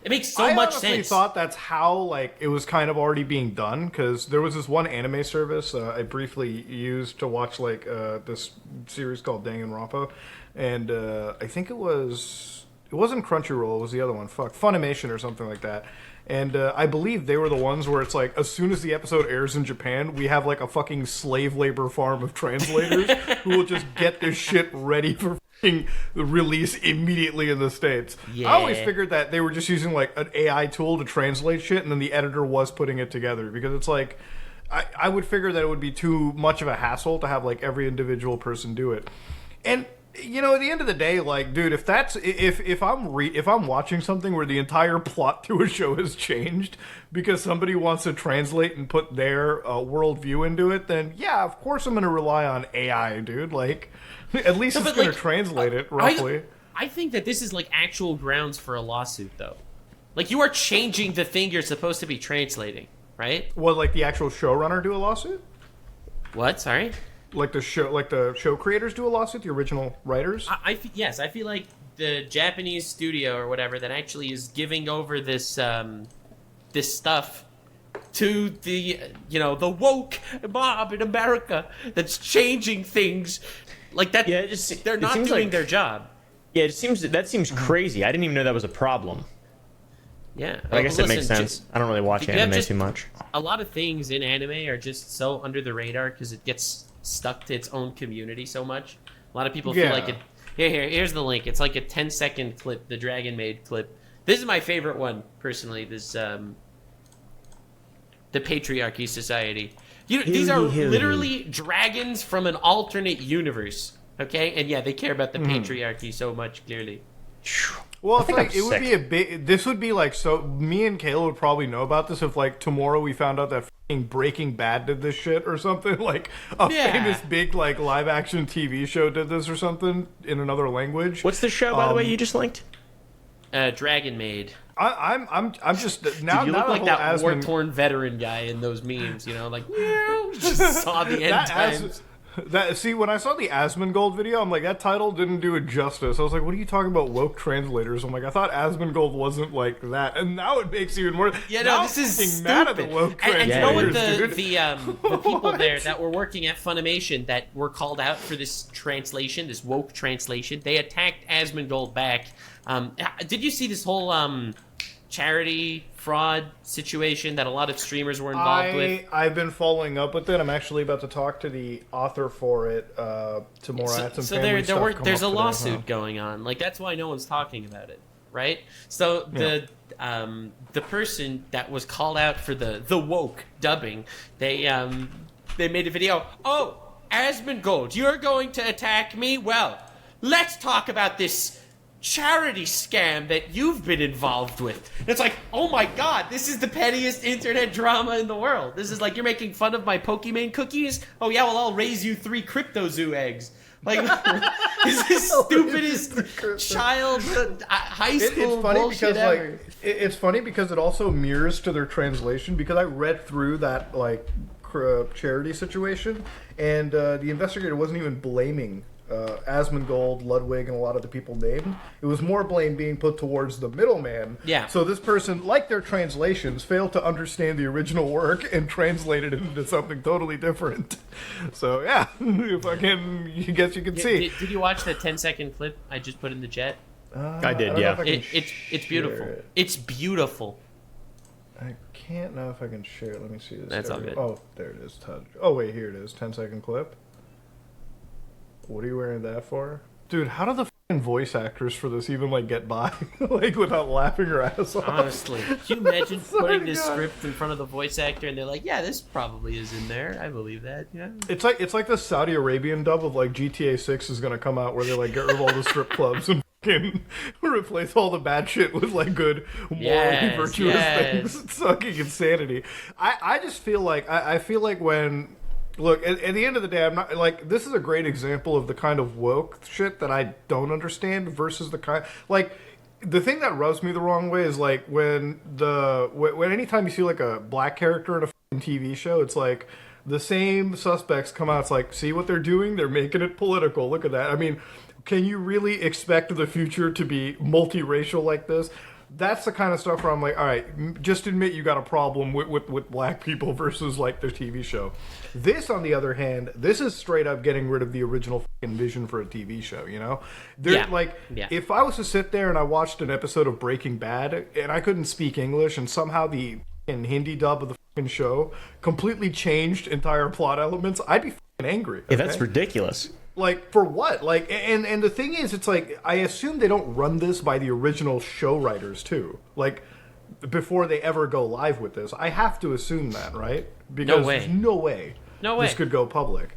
Speaker 3: It makes so much sense.
Speaker 1: I honestly thought that's how like it was kind of already being done, because there was this one anime service I briefly used to watch like this series called Danganronpa, and I think it wasn't Crunchyroll, it was the other one, Funimation or something like that. And I believe they were the ones where it's like, as soon as the episode airs in Japan, we have like a fucking slave labor farm of translators who will just get this shit ready for fucking release immediately in the States.
Speaker 3: Yeah.
Speaker 1: I always figured that they were just using like an AI tool to translate shit, and then the editor was putting it together, because it's like, I would figure that it would be too much of a hassle to have like every individual person do it. And at the end of the day, like, dude, if I'm watching something where the entire plot to a show has changed because somebody wants to translate and put their worldview into it, then yeah, of course I'm going to rely on AI, dude. Like, at least it's going to translate it roughly.
Speaker 3: I think that this is like actual grounds for a lawsuit, though. Like, you are changing the thing you're supposed to be translating, right?
Speaker 1: What, like the actual showrunner do a lawsuit?
Speaker 3: What? Sorry.
Speaker 1: Like the show creators do a lawsuit, the original writers?
Speaker 3: Yes, I feel like the Japanese studio or whatever that actually is giving over this this stuff to the the woke mob in America that's changing things like that.
Speaker 4: Yeah,
Speaker 3: they're not doing their job.
Speaker 4: Yeah, that seems crazy. I didn't even know that was a problem.
Speaker 3: Yeah,
Speaker 4: I guess it makes sense. I don't really watch anime too much.
Speaker 3: A lot of things in anime are just so under the radar because it gets stuck to its own community so much. A lot of people feel like it. Here's the link. It's like a 10-second clip, the Dragon Maid clip. This is my favorite one, personally. This the Patriarchy Society. These are literally dragons from an alternate universe. Okay, and yeah, they care about the patriarchy so much. Clearly.
Speaker 1: Well, it's like, it would be a big. This would be like, so me and Kayla would probably know about this if like tomorrow we found out that Breaking Bad did this shit or something, like a famous big like live action TV show did this or something in another language.
Speaker 4: What's the show, by the way, you just linked?
Speaker 3: Dragon Maid.
Speaker 1: I'm just now.
Speaker 3: You
Speaker 1: now
Speaker 3: look like that
Speaker 1: war
Speaker 3: torn veteran guy in those memes, like just saw the end times.
Speaker 1: See, when I saw the Asmongold video, I'm like, that title didn't do it justice. I was like, what are you talking about, woke translators? I'm like, I thought Asmongold wasn't like that, and now it makes even more.
Speaker 3: Yeah, no, this is stupid.
Speaker 1: Mad at the woke translators,
Speaker 3: and you know what the people
Speaker 1: What?
Speaker 3: there that were working at Funimation that were called out for this translation, this woke translation, they attacked Asmongold back. Did you see this whole charity fraud situation that a lot of streamers were involved with?
Speaker 1: I've been following up with it. I'm actually about to talk to the author for it tomorrow. I had some family stuff come
Speaker 3: there's a
Speaker 1: up today,
Speaker 3: lawsuit going on. Like, that's why no one's talking about it. right? So the person that was called out for the woke dubbing, they made a video. Oh, Asmongold, you're going to attack me? Well, let's talk about this charity scam that you've been involved with. And it's like, oh my god, this is the pettiest internet drama in the world. This is like, you're making fun of my Pokemon cookies? Oh yeah, well, I'll raise you 3 CryptoZoo eggs. Like, is this stupidest childhood high school
Speaker 1: it's funny
Speaker 3: bullshit
Speaker 1: because
Speaker 3: ever.
Speaker 1: like it's funny because it also mirrors to their translation, because I read through that like charity situation, and the investigator wasn't even blaming Asmongold, Ludwig, and a lot of the people named. It was more blame being put towards the middleman.
Speaker 3: Yeah.
Speaker 1: So this person, like their translations, failed to understand the original work and translated it into something totally different. So yeah, fucking, I guess you can see.
Speaker 3: Did you watch the 10-second clip I just put in the chat?
Speaker 4: I did,
Speaker 1: don't know
Speaker 4: yeah.
Speaker 1: if I can
Speaker 3: It's beautiful.
Speaker 1: share it.
Speaker 3: It's beautiful.
Speaker 1: I can't know if I can share it. Let me see this.
Speaker 3: That's all good.
Speaker 1: Oh, there it is. Oh wait, here it is. 10-second clip. What are you wearing that for? Dude, how do the fucking voice actors for this even like get by? Like without laughing her ass off?
Speaker 3: Honestly, can you imagine
Speaker 1: Sorry,
Speaker 3: putting this
Speaker 1: God.
Speaker 3: script in front of the voice actor and they're like, yeah, this probably is in there. I believe that. Yeah.
Speaker 1: It's like the Saudi Arabian dub of like GTA 6 is gonna come out where they like get rid of all the strip clubs and fucking replace all the bad shit with like good, morally
Speaker 3: Yes,
Speaker 1: virtuous
Speaker 3: yes.
Speaker 1: things. It's fucking insanity. I just feel like I feel like when look at the end of the day, I'm not like, this is a great example of the kind of woke shit that I don't understand versus the kind like. The thing that rubs me the wrong way is like when anytime you see like a black character in a fucking TV show, it's like the same suspects come out. It's like, see what they're doing? They're making it political. Look at that. I mean, can you really expect the future to be multiracial like this? That's the kind of stuff where I'm like, all right, just admit you got a problem with black people versus like their TV show. This, on the other hand, this is straight up getting rid of the original fucking vision for a TV show, you know? If I was to sit there and I watched an episode of Breaking Bad and I couldn't speak English and somehow the fucking Hindi dub of the fucking show completely changed entire plot elements, I'd be fucking angry.
Speaker 4: Yeah, that's
Speaker 1: okay?
Speaker 4: ridiculous.
Speaker 1: Like, for what? Like, and the thing is, it's like, I assume they don't run this by the original show writers, too. Like, before they ever go live with this. I have to assume that, right? Because
Speaker 3: No way.
Speaker 1: there's no way this could go public.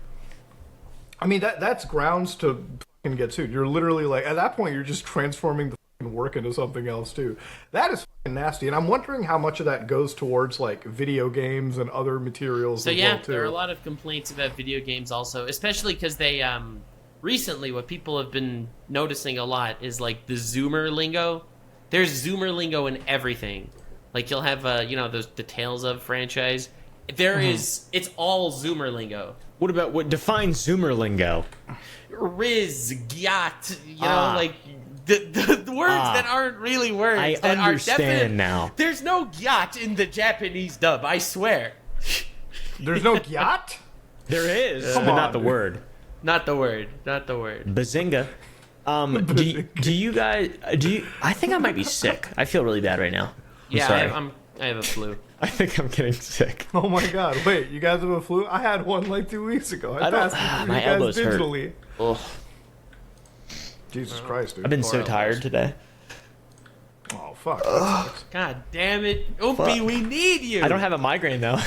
Speaker 1: I mean, that's grounds to fucking get sued. You're literally like, at that point, you're just transforming the fucking work into something else, too. That is fucking nasty. And I'm wondering how much of that goes towards, like, video games and other materials
Speaker 3: So
Speaker 1: as
Speaker 3: yeah,
Speaker 1: well, too.
Speaker 3: there are a lot of complaints about video games also, especially because they recently what people have been noticing a lot is like the Zoomer lingo. There's Zoomer lingo in everything. Like you'll have the Tales of franchise. There is, it's all Zoomer lingo.
Speaker 4: What about what defines Zoomer lingo?
Speaker 3: Riz, gyat, like the words that aren't really words.
Speaker 4: I
Speaker 3: that
Speaker 4: understand
Speaker 3: are definite.
Speaker 4: now.
Speaker 3: There's no gyat in the Japanese dub, I swear.
Speaker 1: There's no yacht?
Speaker 4: There is,
Speaker 1: Come
Speaker 4: but
Speaker 1: on,
Speaker 4: not the
Speaker 1: dude.
Speaker 4: word.
Speaker 3: Not the word.
Speaker 4: Bazinga. Do you guys? I think I might be sick. I feel really bad right now.
Speaker 3: Yeah,
Speaker 4: sorry.
Speaker 3: I have a flu.
Speaker 4: I think I'm getting sick.
Speaker 1: Oh my god, wait, you guys have a flu? I had one like 2 weeks ago. I
Speaker 4: don't-
Speaker 1: passed it to
Speaker 4: my
Speaker 1: you guys
Speaker 4: elbows hurt.
Speaker 1: digitally.
Speaker 4: Ugh.
Speaker 1: Jesus Christ, dude.
Speaker 4: I've been
Speaker 1: Poor
Speaker 4: so
Speaker 1: elbows.
Speaker 4: tired today.
Speaker 1: Oh, fuck. That sucks.
Speaker 3: God damn it. Oopie, we need you.
Speaker 4: I don't have a migraine though.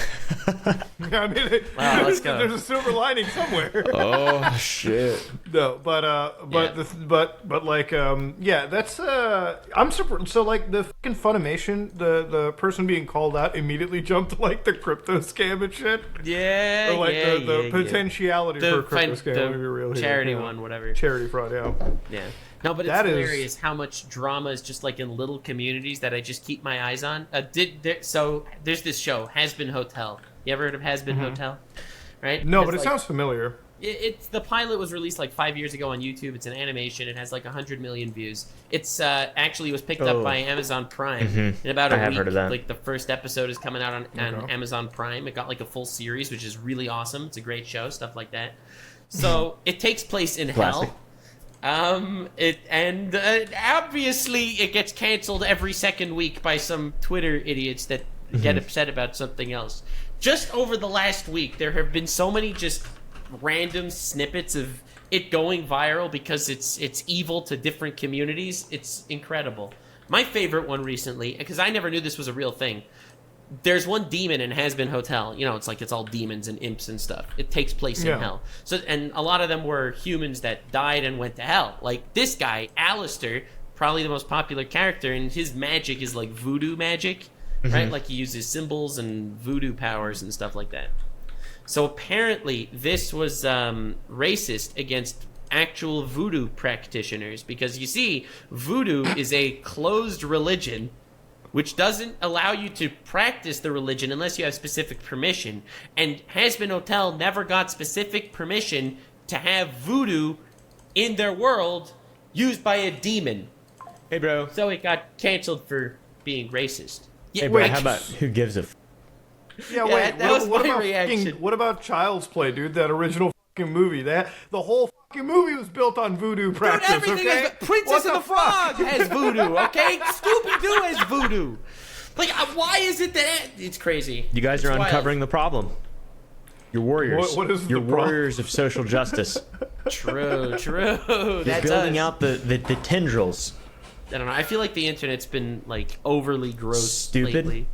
Speaker 1: I mean,
Speaker 3: Wow, let's go.
Speaker 1: there's a silver lining somewhere.
Speaker 4: Oh shit.
Speaker 1: No, but yeah, that's I'm super. So like the fucking Funimation, the person being called out immediately jumped to like the crypto scam and shit.
Speaker 3: Yeah,
Speaker 1: Or like
Speaker 3: yeah,
Speaker 1: the
Speaker 3: yeah,
Speaker 1: potentiality
Speaker 3: yeah.
Speaker 1: for a crypto scam. Let me be real here.
Speaker 3: charity
Speaker 1: Yeah.
Speaker 3: one, whatever.
Speaker 1: Charity fraud, yeah.
Speaker 3: Yeah. No, but it's
Speaker 1: That is-
Speaker 3: hilarious how much drama is just like in little communities that I just keep my eyes on. So there's this show, Has Been Hotel. You ever heard of Has Been Hotel? Right?
Speaker 1: No,
Speaker 3: It's
Speaker 1: but it
Speaker 3: like-
Speaker 1: sounds familiar.
Speaker 3: It's the pilot was released like 5 years ago on YouTube. It's an animation. It has like 100 million views. It's actually was picked up by Amazon Prime in about a
Speaker 4: I have
Speaker 3: week.
Speaker 4: heard of that.
Speaker 3: Like the first episode is coming out on Amazon Prime. It got like a full series, which is really awesome. It's a great show, stuff like that. So it takes place in
Speaker 4: Classic.
Speaker 3: hell. Obviously it gets canceled every second week by some Twitter idiots that get upset about something else. Just over the last week, there have been so many just random snippets of it going viral because it's evil to different communities. It's incredible. My favorite one recently, because I never knew this was a real thing. There's one demon in Has Been Hotel. You know, it's like it's all demons and imps and stuff. It takes place in hell. So, and a lot of them were humans that died and went to hell. Like this guy, Alistair, probably the most popular character, and his magic is like voodoo magic, right? Like he uses symbols and voodoo powers and stuff like that. So apparently this was racist against actual voodoo practitioners, because you see, voodoo is a closed religion which doesn't allow you to practice the religion unless you have specific permission. And Has Been Hotel never got specific permission to have voodoo in their world used by a demon.
Speaker 4: Hey, bro.
Speaker 3: So it got canceled for being racist.
Speaker 4: Hey, bro, how about who gives a
Speaker 1: Yeah,
Speaker 3: Yeah,
Speaker 1: wait.
Speaker 3: that was
Speaker 1: What
Speaker 3: my
Speaker 1: about
Speaker 3: reaction.
Speaker 1: what about Child's Play, dude? That original fucking movie. The whole fucking movie was built on voodoo
Speaker 3: Dude,
Speaker 1: practice.
Speaker 3: everything
Speaker 1: Okay?
Speaker 3: is Princess
Speaker 1: What
Speaker 3: and the
Speaker 1: fuck?
Speaker 3: Frog has voodoo, okay? Scooby-Doo has voodoo. Like, why is it that it's crazy?
Speaker 4: You guys are
Speaker 3: It's wild.
Speaker 4: uncovering the problem. You're warriors.
Speaker 1: What is
Speaker 4: You're
Speaker 1: the problem?
Speaker 4: warriors of social justice.
Speaker 3: True.
Speaker 4: You're
Speaker 3: That's
Speaker 4: building
Speaker 3: us.
Speaker 4: out the tendrils.
Speaker 3: I don't know. I feel like the internet's been like overly gross
Speaker 4: Stupid.
Speaker 3: lately.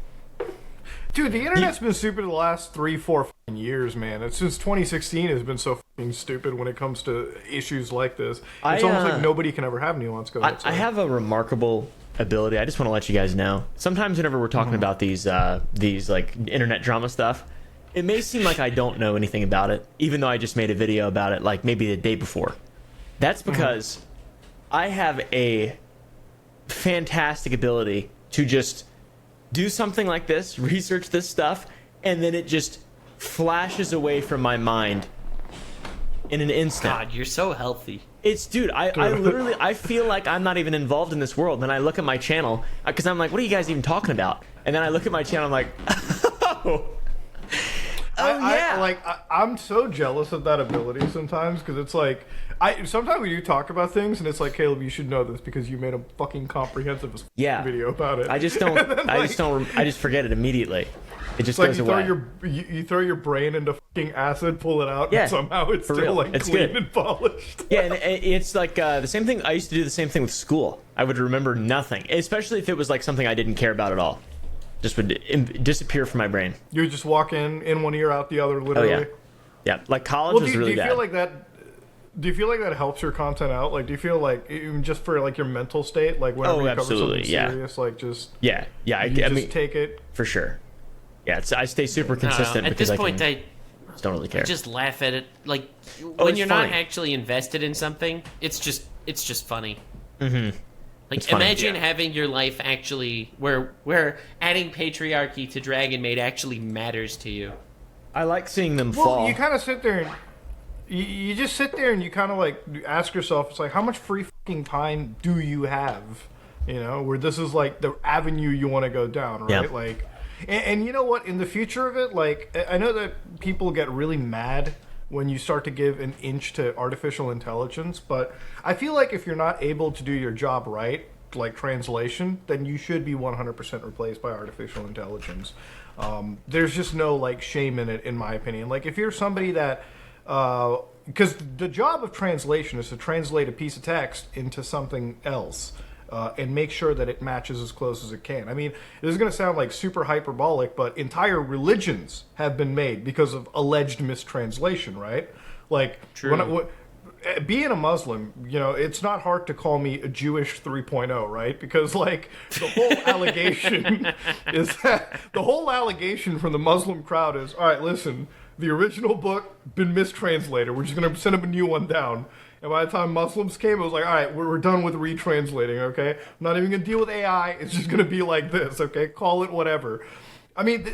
Speaker 1: Dude, the internet's been stupid the last 3-4 fucking years, man. It's since 2016 has been so fucking stupid when it comes to issues like this. It's almost like nobody can ever have nuance. Go ahead.
Speaker 4: I have a remarkable ability. I just want to let you guys know. Sometimes whenever we're talking about these like internet drama stuff, it may seem like I don't know anything about it, even though I just made a video about it like maybe the day before. That's because I have a fantastic ability to just do something like this, research this stuff, and then it just flashes away from my mind in an instant.
Speaker 3: God, you're so healthy.
Speaker 4: It's, dude, I literally, I feel like I'm not even involved in this world. Then I look at my channel, because I'm like, what are you guys even talking about? And then I look at my channel, I'm like,
Speaker 1: I'm so jealous of that ability sometimes, because it's like, sometimes we do talk about things, and it's like, Caleb, you should know this because you made a fucking comprehensive video about it.
Speaker 4: I just don't, I just forget it immediately. It just
Speaker 1: It's like
Speaker 4: goes
Speaker 1: you
Speaker 4: away.
Speaker 1: you throw your brain into fucking acid, pull it out,
Speaker 4: Yeah,
Speaker 1: and somehow it's
Speaker 4: for
Speaker 1: still
Speaker 4: real.
Speaker 1: like
Speaker 4: It's
Speaker 1: clean
Speaker 4: good.
Speaker 1: and polished.
Speaker 4: Yeah, and it's like the same thing. I used to do the same thing with school. I would remember nothing, especially if it was like something I didn't care about at all. Just would disappear from my brain.
Speaker 1: You would just walk in one ear, out the other, literally.
Speaker 4: Oh, yeah. Like college
Speaker 1: Well,
Speaker 4: was
Speaker 1: do
Speaker 4: really
Speaker 1: you
Speaker 4: bad.
Speaker 1: feel like that? Do you feel like that helps your content out? Like, do you feel like even just for like your mental state, like whenever you cover
Speaker 4: absolutely,
Speaker 1: something
Speaker 4: yeah.
Speaker 1: serious, like just
Speaker 4: yeah. I
Speaker 1: you
Speaker 4: mean,
Speaker 1: take it.
Speaker 4: for sure. Yeah, I stay super
Speaker 3: I don't know.
Speaker 4: consistent
Speaker 3: At
Speaker 4: because
Speaker 3: this point,
Speaker 4: I don't really care.
Speaker 3: just laugh at it. Like when
Speaker 4: it's
Speaker 3: you're
Speaker 4: funny.
Speaker 3: not actually invested in something, it's just funny.
Speaker 4: Mm-hmm.
Speaker 3: Like
Speaker 4: It's funny.
Speaker 3: imagine having your life actually where adding patriarchy to Dragon Maid actually matters to you.
Speaker 4: I like seeing them
Speaker 1: Well,
Speaker 4: fall.
Speaker 1: you kind of sit there and you just sit there and you kind of like ask yourself, it's like, how much free fucking time do you have? You know, where this is like the avenue you want to go down, right?
Speaker 4: Yeah.
Speaker 1: Like, and you know what? In the future of it, like, I know that people get really mad when you start to give an inch to artificial intelligence, but I feel like if you're not able to do your job right, like translation, then you should be 100% replaced by artificial intelligence. There's just no like shame in it, in my opinion. Like if you're somebody that, because the job of translation is to translate a piece of text into something else. And make sure that it matches as close as it can. I mean, this is going to sound like super hyperbolic, but entire religions have been made because of alleged mistranslation, right? Like, being a Muslim, you know, it's not hard to call me a Jewish 3.0, right? Because, like, the whole allegation is that the whole allegation from the Muslim crowd is, all right, listen, the original book been mistranslated. We're just going to send them a new one down. And by the time Muslims came, it was like, all right, we're done with retranslating, okay? I'm not even going to deal with AI. It's just going to be like this, okay? Call it whatever. I mean,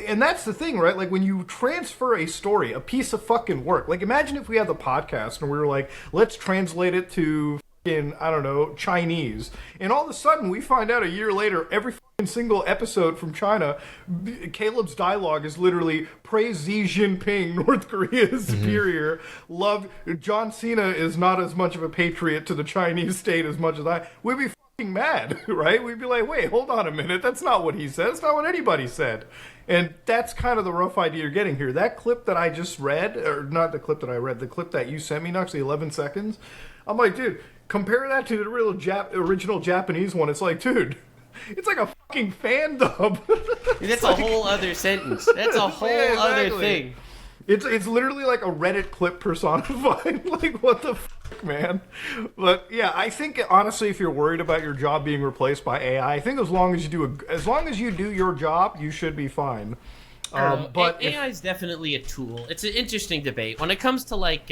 Speaker 1: and that's the thing, right? Like, when you transfer a story, a piece of fucking work, like, imagine if we had the podcast and we were like, let's translate it to fucking, I don't know, Chinese. And all of a sudden, we find out a year later, every fucking single episode from China, Caleb's dialogue is literally, praise Xi Jinping, North Korea is superior, love, John Cena is not as much of a patriot to the Chinese state as much as I, we'd be mad, right? We'd be like, wait, hold on a minute, that's not what he said, that's not what anybody said. And that's kind of the rough idea you're getting here. That clip that I just read, or not the clip that I read, the clip that you sent me, Nux, the 11 seconds, I'm like, dude, compare that to the original Japanese one. It's like, dude, it's like a fucking fan dub.
Speaker 3: That's a whole other sentence. That's a whole other thing.
Speaker 1: It's literally like a Reddit clip personified. Like, what the fuck, man? But yeah, I think honestly, if you're worried about your job being replaced by AI, I think as long as you do your job, you should be fine. But
Speaker 3: AI is definitely a tool. It's an interesting debate when it comes to like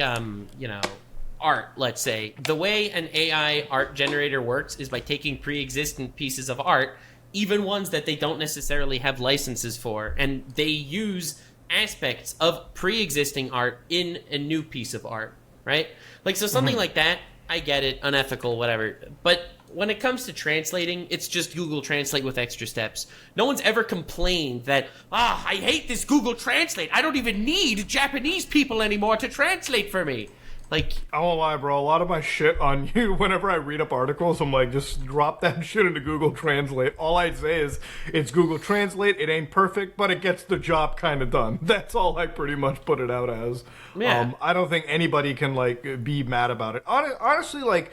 Speaker 3: art. Let's say the way an AI art generator works is by taking pre-existing pieces of art, even ones that they don't necessarily have licenses for, and they use aspects of pre-existing art in a new piece of art, right? Like, so something like that, I get it, unethical, whatever. But when it comes to translating, it's just Google Translate with extra steps. No one's ever complained that, I hate this Google Translate. I don't even need Japanese people anymore to translate for me. Like,
Speaker 1: I won't lie, bro. A lot of my shit on you, whenever I read up articles, I'm like, just drop that shit into Google Translate. All I say is, it's Google Translate. It ain't perfect, but it gets the job kind of done. That's all I pretty much put it out as.
Speaker 3: Yeah.
Speaker 1: I don't think anybody can, like, be mad about it. Honestly, like,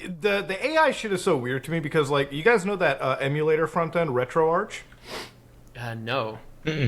Speaker 1: the AI shit is so weird to me because, like, you guys know that emulator front end, RetroArch?
Speaker 3: no.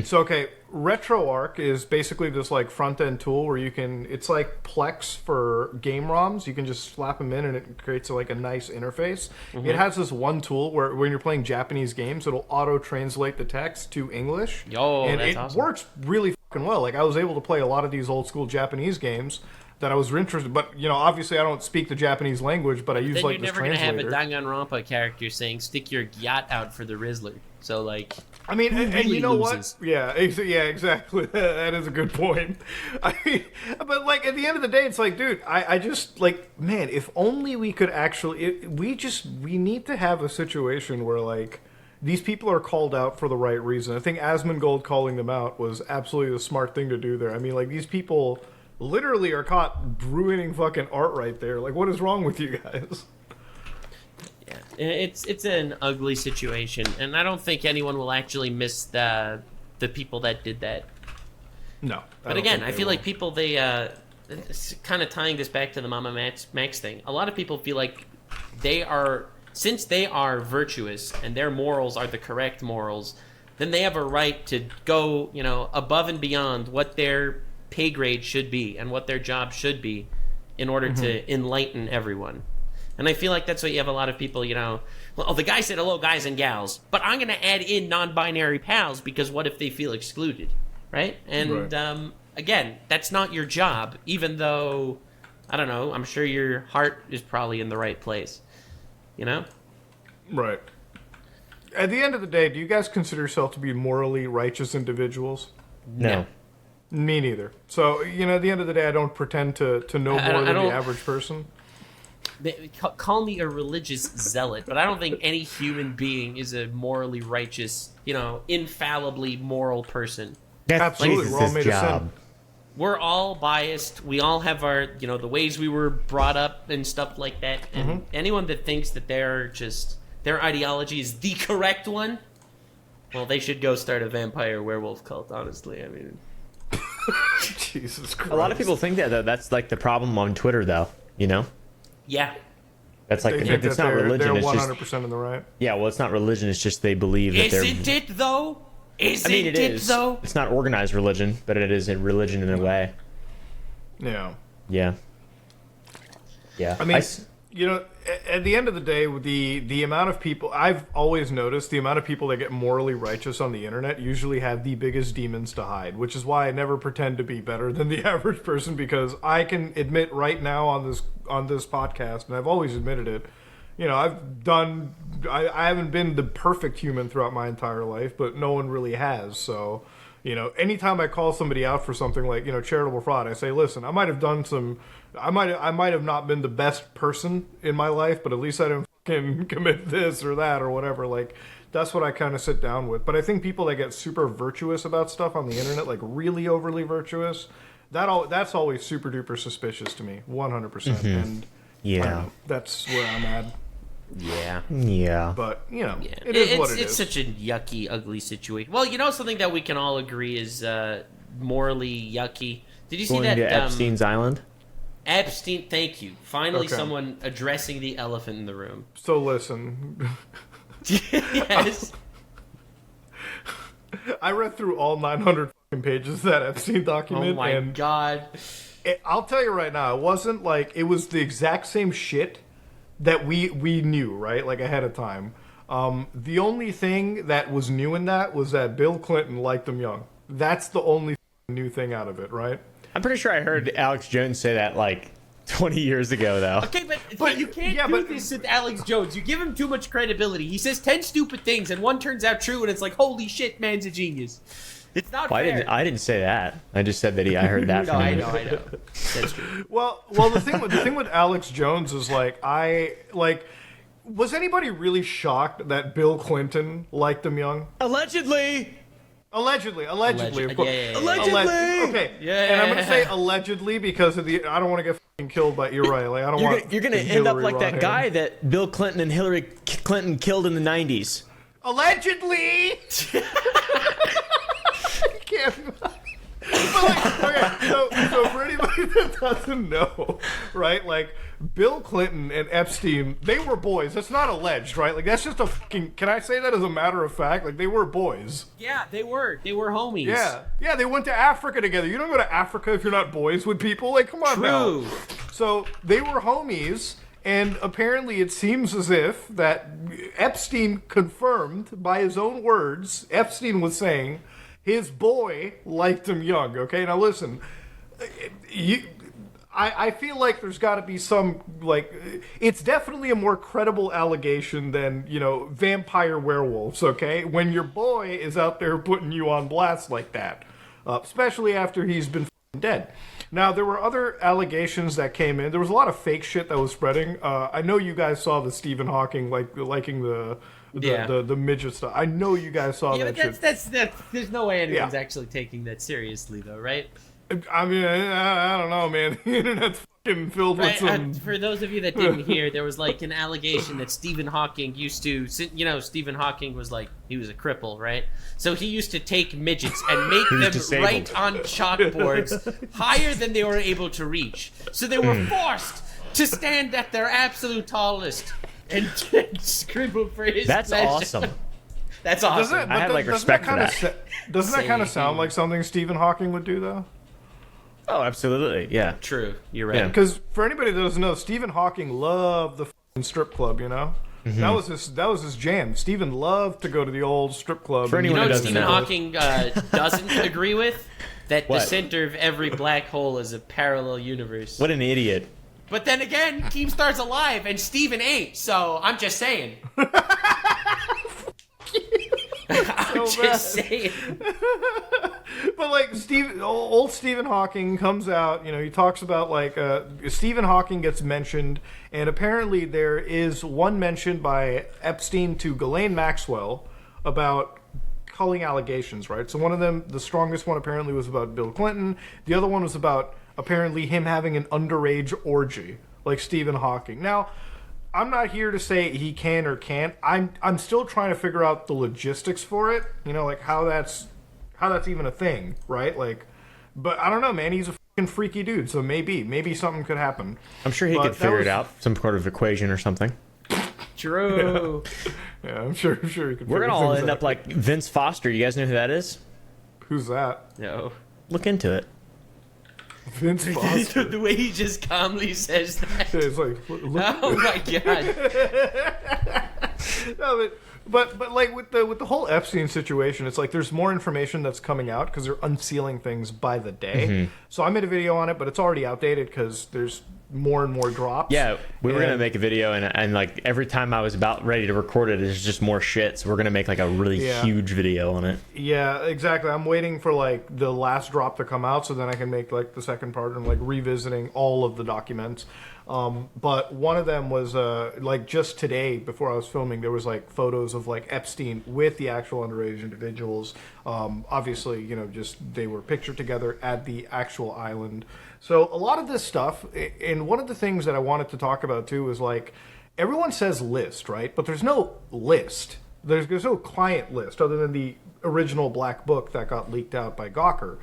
Speaker 1: So, okay, RetroArch is basically this, like, front-end tool where you can... It's like Plex for game ROMs. You can just slap them in and it creates, like, a nice interface. It has this one tool where when you're playing Japanese games, it'll auto-translate the text to English.
Speaker 3: And
Speaker 1: it
Speaker 3: awesome.
Speaker 1: works really fucking well. Like, I was able to play a lot of these old-school Japanese games that I was interested... But, you know, obviously I don't speak the Japanese language, but I use,
Speaker 3: Then
Speaker 1: like,
Speaker 3: you're
Speaker 1: this
Speaker 3: never going to have a
Speaker 1: translator.
Speaker 3: Danganronpa character saying, stick your gyat out for the Rizzler. So, like...
Speaker 1: I mean, and
Speaker 3: really
Speaker 1: you know
Speaker 3: loses?
Speaker 1: what? Yeah, exactly. That is a good point. I mean, but like at the end of the day, it's like, dude, I just like, man, if only we could actually, we need to have a situation where like these people are called out for the right reason. I think Asmongold calling them out was absolutely the smart thing to do there. I mean, like these people literally are caught ruining fucking art right there. Like, what is wrong with you guys?
Speaker 3: Yeah, it's an ugly situation, and I don't think anyone will actually miss the people that did that.
Speaker 1: No.
Speaker 3: But again, I feel like people, it's kind of tying this back to the Mamamax thing. A lot of people feel like since they are virtuous and their morals are the correct morals, then they have a right to go, above and beyond what their pay grade should be and what their job should be in order to enlighten everyone. And I feel like that's what you have a lot of people, well, the guy said hello, guys and gals, but I'm going to add in non-binary pals because what if they feel excluded, right? And again, that's not your job, even though, I don't know, I'm sure your heart is probably in the right place,
Speaker 1: Right. At the end of the day, do you guys consider yourself to be morally righteous individuals?
Speaker 4: No.
Speaker 1: Me neither. So, at the end of the day, I don't pretend to know more than the average person.
Speaker 3: Call me a religious zealot, but I don't think any human being is a morally righteous, infallibly moral person.
Speaker 4: That's
Speaker 1: Absolutely, we're all made of sin.
Speaker 3: We're all biased. We all have our, the ways we were brought up and stuff like that. And anyone that thinks that their ideology is the correct one, well, they should go start a vampire werewolf cult, honestly. I mean...
Speaker 1: Jesus Christ.
Speaker 4: A lot of people think that, though. That's, like, the problem on Twitter, though,
Speaker 3: Yeah.
Speaker 4: That's like, it's not religion.
Speaker 1: They're
Speaker 4: It's
Speaker 1: 100%
Speaker 4: just,
Speaker 1: in the right.
Speaker 4: yeah, well, it's not religion. It's just they believe that they're...
Speaker 3: Isn't it, though?
Speaker 4: I mean, it is.
Speaker 3: Though?
Speaker 4: It's not organized religion, but it is a religion in a way.
Speaker 1: Yeah.
Speaker 4: Yeah. Yeah.
Speaker 1: I mean, at the end of the day, the amount of people, I've always noticed the amount of people that get morally righteous on the internet usually have the biggest demons to hide, which is why I never pretend to be better than the average person, because I can admit right now on this podcast, and I've always admitted it, I haven't been the perfect human throughout my entire life, but no one really has. So, anytime I call somebody out for something like, charitable fraud, I say, listen, I might have done some, I might have not been the best person in my life, but at least I didn't fucking commit this or that or whatever. Like, that's what I kind of sit down with. But I think people that get super virtuous about stuff on the internet, like really overly virtuous, that's always super duper suspicious to me, 100%. And
Speaker 4: yeah,
Speaker 1: that's where I'm at.
Speaker 4: Yeah.
Speaker 1: But you know,
Speaker 3: Yeah.
Speaker 1: it is what it
Speaker 3: it's
Speaker 1: is.
Speaker 3: such a yucky, ugly situation. Well, you know something that we can all agree is morally yucky. Did you see
Speaker 4: Going
Speaker 3: that
Speaker 4: to Epstein's Island?
Speaker 3: Epstein? Thank you. Finally,
Speaker 1: Okay.
Speaker 3: someone addressing the elephant in the room.
Speaker 1: So listen,
Speaker 3: Yes.
Speaker 1: I read through all 900 fucking pages of that Epstein
Speaker 3: Oh
Speaker 1: document,
Speaker 3: my
Speaker 1: and
Speaker 3: god.
Speaker 1: I'll tell you right now, it wasn't like it was the exact same shit that we knew, right? Like ahead of time. The only thing that was new in that was that Bill Clinton liked him young. That's the only new thing out of it, right?
Speaker 4: I'm pretty sure I heard Alex Jones say that like 20 years ago, though.
Speaker 3: Okay, but you can't do this with Alex Jones. You give him too much credibility. He says 10 stupid things, and one turns out true, and it's like, holy shit, man's a genius. It's not
Speaker 4: Well,
Speaker 3: fair.
Speaker 4: I didn't say that. I just said that I heard that
Speaker 3: No,
Speaker 4: from
Speaker 3: I
Speaker 4: him.
Speaker 3: know. That's true.
Speaker 1: Well, the thing with Alex Jones is was anybody really shocked that Bill Clinton liked him young?
Speaker 4: Allegedly.
Speaker 1: Allegedly, of
Speaker 3: Alleged-
Speaker 1: course.
Speaker 3: yeah.
Speaker 4: Allegedly.
Speaker 1: Okay,
Speaker 3: Yeah.
Speaker 1: and I'm gonna say allegedly because of the. I don't want to get fucking killed by. You're right. Like I don't want.
Speaker 4: You're gonna end up like that guy that Bill Clinton and Hillary Clinton killed in the 90s.
Speaker 1: Allegedly. Can't. But like, okay, so for anybody that doesn't know, right? Like Bill Clinton and Epstein, they were boys. That's not alleged, right? Like that's just a fucking. Can I say that as a matter of fact? Like they were boys.
Speaker 3: Yeah, they were. They were homies.
Speaker 1: Yeah, they went to Africa together. You don't go to Africa if you're not boys with people. Like, come on now.
Speaker 3: True.
Speaker 1: So they were homies, and apparently it seems as if that Epstein confirmed by his own words. Epstein was saying his boy liked him young. Okay, now listen, I feel like there's got to be some like it's definitely a more credible allegation than vampire werewolves. Okay, when your boy is out there putting you on blast like that, especially after he's been dead. Now there were other allegations that came in. There was a lot of fake shit that was spreading. I know you guys saw the Stephen Hawking liking the midget stuff. I know you guys saw
Speaker 3: Yeah,
Speaker 1: that
Speaker 3: but
Speaker 1: shit.
Speaker 3: that's there's no way anyone's
Speaker 1: Yeah.
Speaker 3: actually taking that seriously, though, right?
Speaker 1: I mean, I don't know, man. The internet's fucking filled with
Speaker 3: Right.
Speaker 1: some.
Speaker 3: For those of you that didn't hear, there was like an allegation that Stephen Hawking used to, Stephen Hawking was like, he was a cripple, right? So he used to take midgets and make them
Speaker 4: disabled.
Speaker 3: write on chalkboards higher than they were able to reach. So they were forced to stand at their absolute tallest and scribble for his
Speaker 4: That's
Speaker 3: pleasure.
Speaker 4: awesome.
Speaker 3: That's awesome.
Speaker 4: I had, like, respect for that.
Speaker 1: Doesn't that kind of
Speaker 3: Same.
Speaker 1: sound like something Stephen Hawking would do, though?
Speaker 4: Oh, absolutely. Yeah.
Speaker 3: True, you're right.
Speaker 4: Yeah.
Speaker 1: Because for anybody that doesn't know, Stephen Hawking loved the fucking strip club.
Speaker 4: Mm-hmm.
Speaker 1: That was his jam. Stephen loved to go to the old strip club.
Speaker 4: For
Speaker 1: and
Speaker 4: anyone
Speaker 3: You know
Speaker 4: who
Speaker 3: what
Speaker 4: doesn't
Speaker 3: Stephen
Speaker 4: know.
Speaker 3: Hawking doesn't agree with? That the
Speaker 4: What?
Speaker 3: center of every black hole is a parallel universe.
Speaker 4: What an idiot.
Speaker 3: But then again, Keemstar's alive and Steven ain't, so I'm just saying. I'm just saying.
Speaker 1: But like old Stephen Hawking comes out, he talks about like Stephen Hawking gets mentioned, and apparently there is one mention by Epstein to Ghislaine Maxwell about culling allegations, right? So one of them, the strongest one apparently was about Bill Clinton. The other one was about apparently him having an underage orgy, like Stephen Hawking. Now, I'm not here to say he can or can't. I'm still trying to figure out the logistics for it. Like how that's even a thing, right? Like, but I don't know, man. He's a fucking freaky dude, so maybe something could happen.
Speaker 4: I'm sure he
Speaker 1: But
Speaker 4: could
Speaker 1: that
Speaker 4: figure
Speaker 1: was-
Speaker 4: it out. Some sort of equation or something.
Speaker 3: True.
Speaker 1: Yeah, I'm sure he could.
Speaker 4: We're
Speaker 1: figure
Speaker 4: going to all
Speaker 1: things
Speaker 4: end
Speaker 1: out.
Speaker 4: up like Vince Foster. You guys know who that is?
Speaker 1: Who's that?
Speaker 3: No.
Speaker 4: Look into it.
Speaker 1: Vince Foster.
Speaker 3: The way he just calmly says that.
Speaker 1: It's like, look,
Speaker 3: Oh my god.
Speaker 1: no, but like with the whole Epstein situation, it's like there's more information that's coming out because they're unsealing things by the day.
Speaker 4: Mm-hmm.
Speaker 1: So I made a video on it, but it's already outdated because there's more and more drops.
Speaker 4: Yeah, we were
Speaker 1: And-
Speaker 4: going to make a video, and like every time I was about ready to record it, there's just more shit. So we're going to make like a really
Speaker 1: Yeah.
Speaker 4: huge video on it.
Speaker 1: Yeah, exactly. I'm waiting for like the last drop to come out so then I can make like the second part and like revisiting all of the documents. But one of them was like just today before I was filming, there was like photos of like Epstein with the actual underage individuals. Obviously, just they were pictured together at the actual island. So a lot of this stuff, and one of the things that I wanted to talk about too is like, everyone says list, right? But there's no list. There's no client list other than the original black book that got leaked out by Gawker.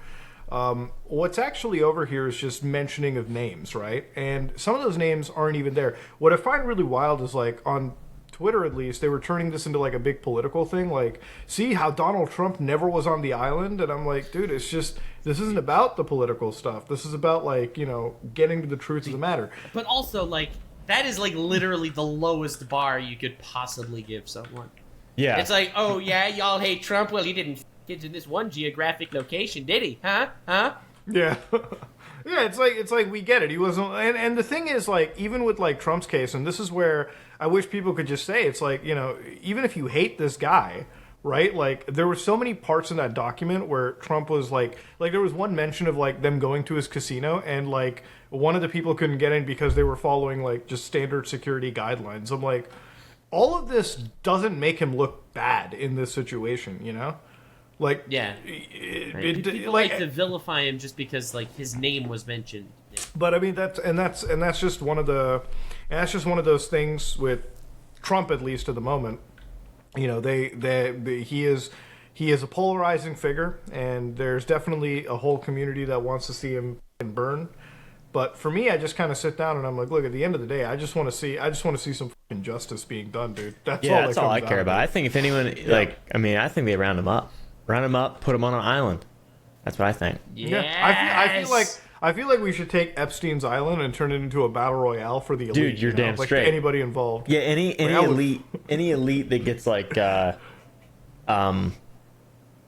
Speaker 1: What's actually over here is just mentioning of names, right? And some of those names aren't even there. What I find really wild is like on Twitter, at least, they were turning this into like a big political thing. Like, see how Donald Trump never was on the island? And I'm like, dude, it's just, this isn't about the political stuff. This is about like, you know, getting to the truth of the matter.
Speaker 3: But also, like, that is like literally the lowest bar you could possibly give someone.
Speaker 4: Yeah.
Speaker 3: It's like, oh yeah, y'all hate Trump. Well, he didn't get to this one geographic location, did he? Huh?
Speaker 1: Yeah. Yeah, it's like we get it. He wasn't, and the thing is, like, even with like Trump's case, and this is where I wish people could just say, it's like, you know, even if you hate this guy, right? Like, there were so many parts in that document where Trump was like there was one mention of like them going to his casino, and like one of the people couldn't get in because they were following like just standard security guidelines. I'm like, all of this doesn't make him look bad in this situation, you know? Like,
Speaker 3: Yeah. People like to vilify him just because like his name was mentioned. Yeah.
Speaker 1: But I mean that's just one of those things with Trump, at least at the moment. You know, he is a polarizing figure, and there's definitely a whole community that wants to see him burn. But for me, I just kind of sit down and I'm like, look, at the end of the day, I just want to see some fucking justice being done, dude. That's all I
Speaker 4: care about. I think if anyone I think they round him up. Round him up, put him on an island. That's what I think.
Speaker 3: Yes.
Speaker 1: Yeah, I feel like we should take Epstein's Island and turn it into a battle royale for the elite.
Speaker 4: Dude, you're damn
Speaker 1: like
Speaker 4: straight.
Speaker 1: Anybody involved.
Speaker 4: Yeah, any elite that gets like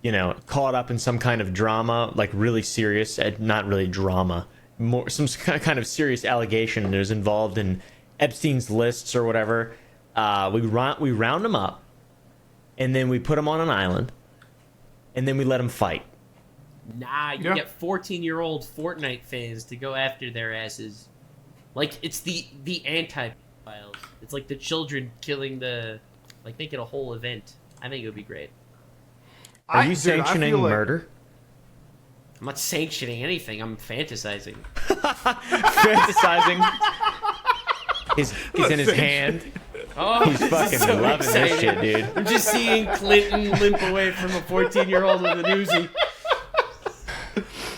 Speaker 4: you know, caught up in some kind of drama, like really serious, not really drama, more some kind of serious allegation that is involved in Epstein's lists or whatever. We round them up, and then we put them on an island, and then we let them fight.
Speaker 3: Nah, you get 14-year-old Fortnite fans to go after their asses. Like, it's the anti-files. It's like the children killing like, make it a whole event. I think it would be great.
Speaker 4: Are you sanctioning murder?
Speaker 3: I'm not sanctioning anything. I'm fantasizing.
Speaker 4: Fantasizing. He's in his hand.
Speaker 3: Oh,
Speaker 4: he's fucking
Speaker 3: so
Speaker 4: loving this shit, dude.
Speaker 3: I'm just seeing Clinton limp away from a 14-year-old with an Uzi.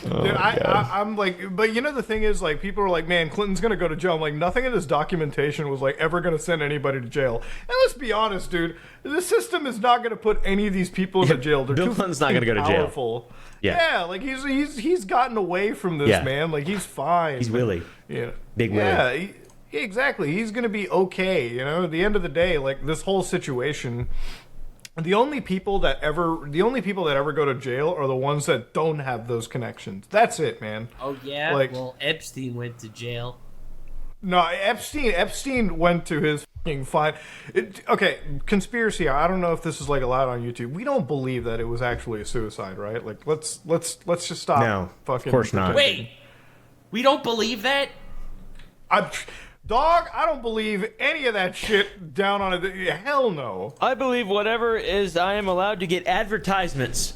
Speaker 1: Dude, I'm like, but you know the thing is, like, people are like, man, Clinton's gonna go to jail. I'm like, nothing in this documentation was like ever gonna send anybody to jail. And let's be honest, dude, the system is not gonna put any of these people into jail. They're
Speaker 4: Bill
Speaker 1: too
Speaker 4: Clinton's not gonna go to jail.
Speaker 1: Powerful. Yeah, like he's gotten away from this, man. Like, he's fine.
Speaker 4: He's Willie.
Speaker 1: Yeah,
Speaker 4: Big Willie.
Speaker 1: Yeah, exactly. He's gonna be okay. You know, at the end of the day, like, this whole situation. The only people that ever go to jail are the ones that don't have those connections. That's it, man.
Speaker 3: Oh yeah.
Speaker 1: Like,
Speaker 3: well, Epstein went to jail.
Speaker 1: No, Epstein went to his fucking fine. Okay, conspiracy. I don't know if this is like allowed on YouTube. We don't believe that it was actually a suicide, right? Like, let's just stop.
Speaker 4: No,
Speaker 1: fucking
Speaker 4: of course not.
Speaker 3: Wait, we don't believe that?
Speaker 1: Dog, I don't believe any of that shit down on it. Hell no.
Speaker 4: I believe whatever is I am allowed to get advertisements.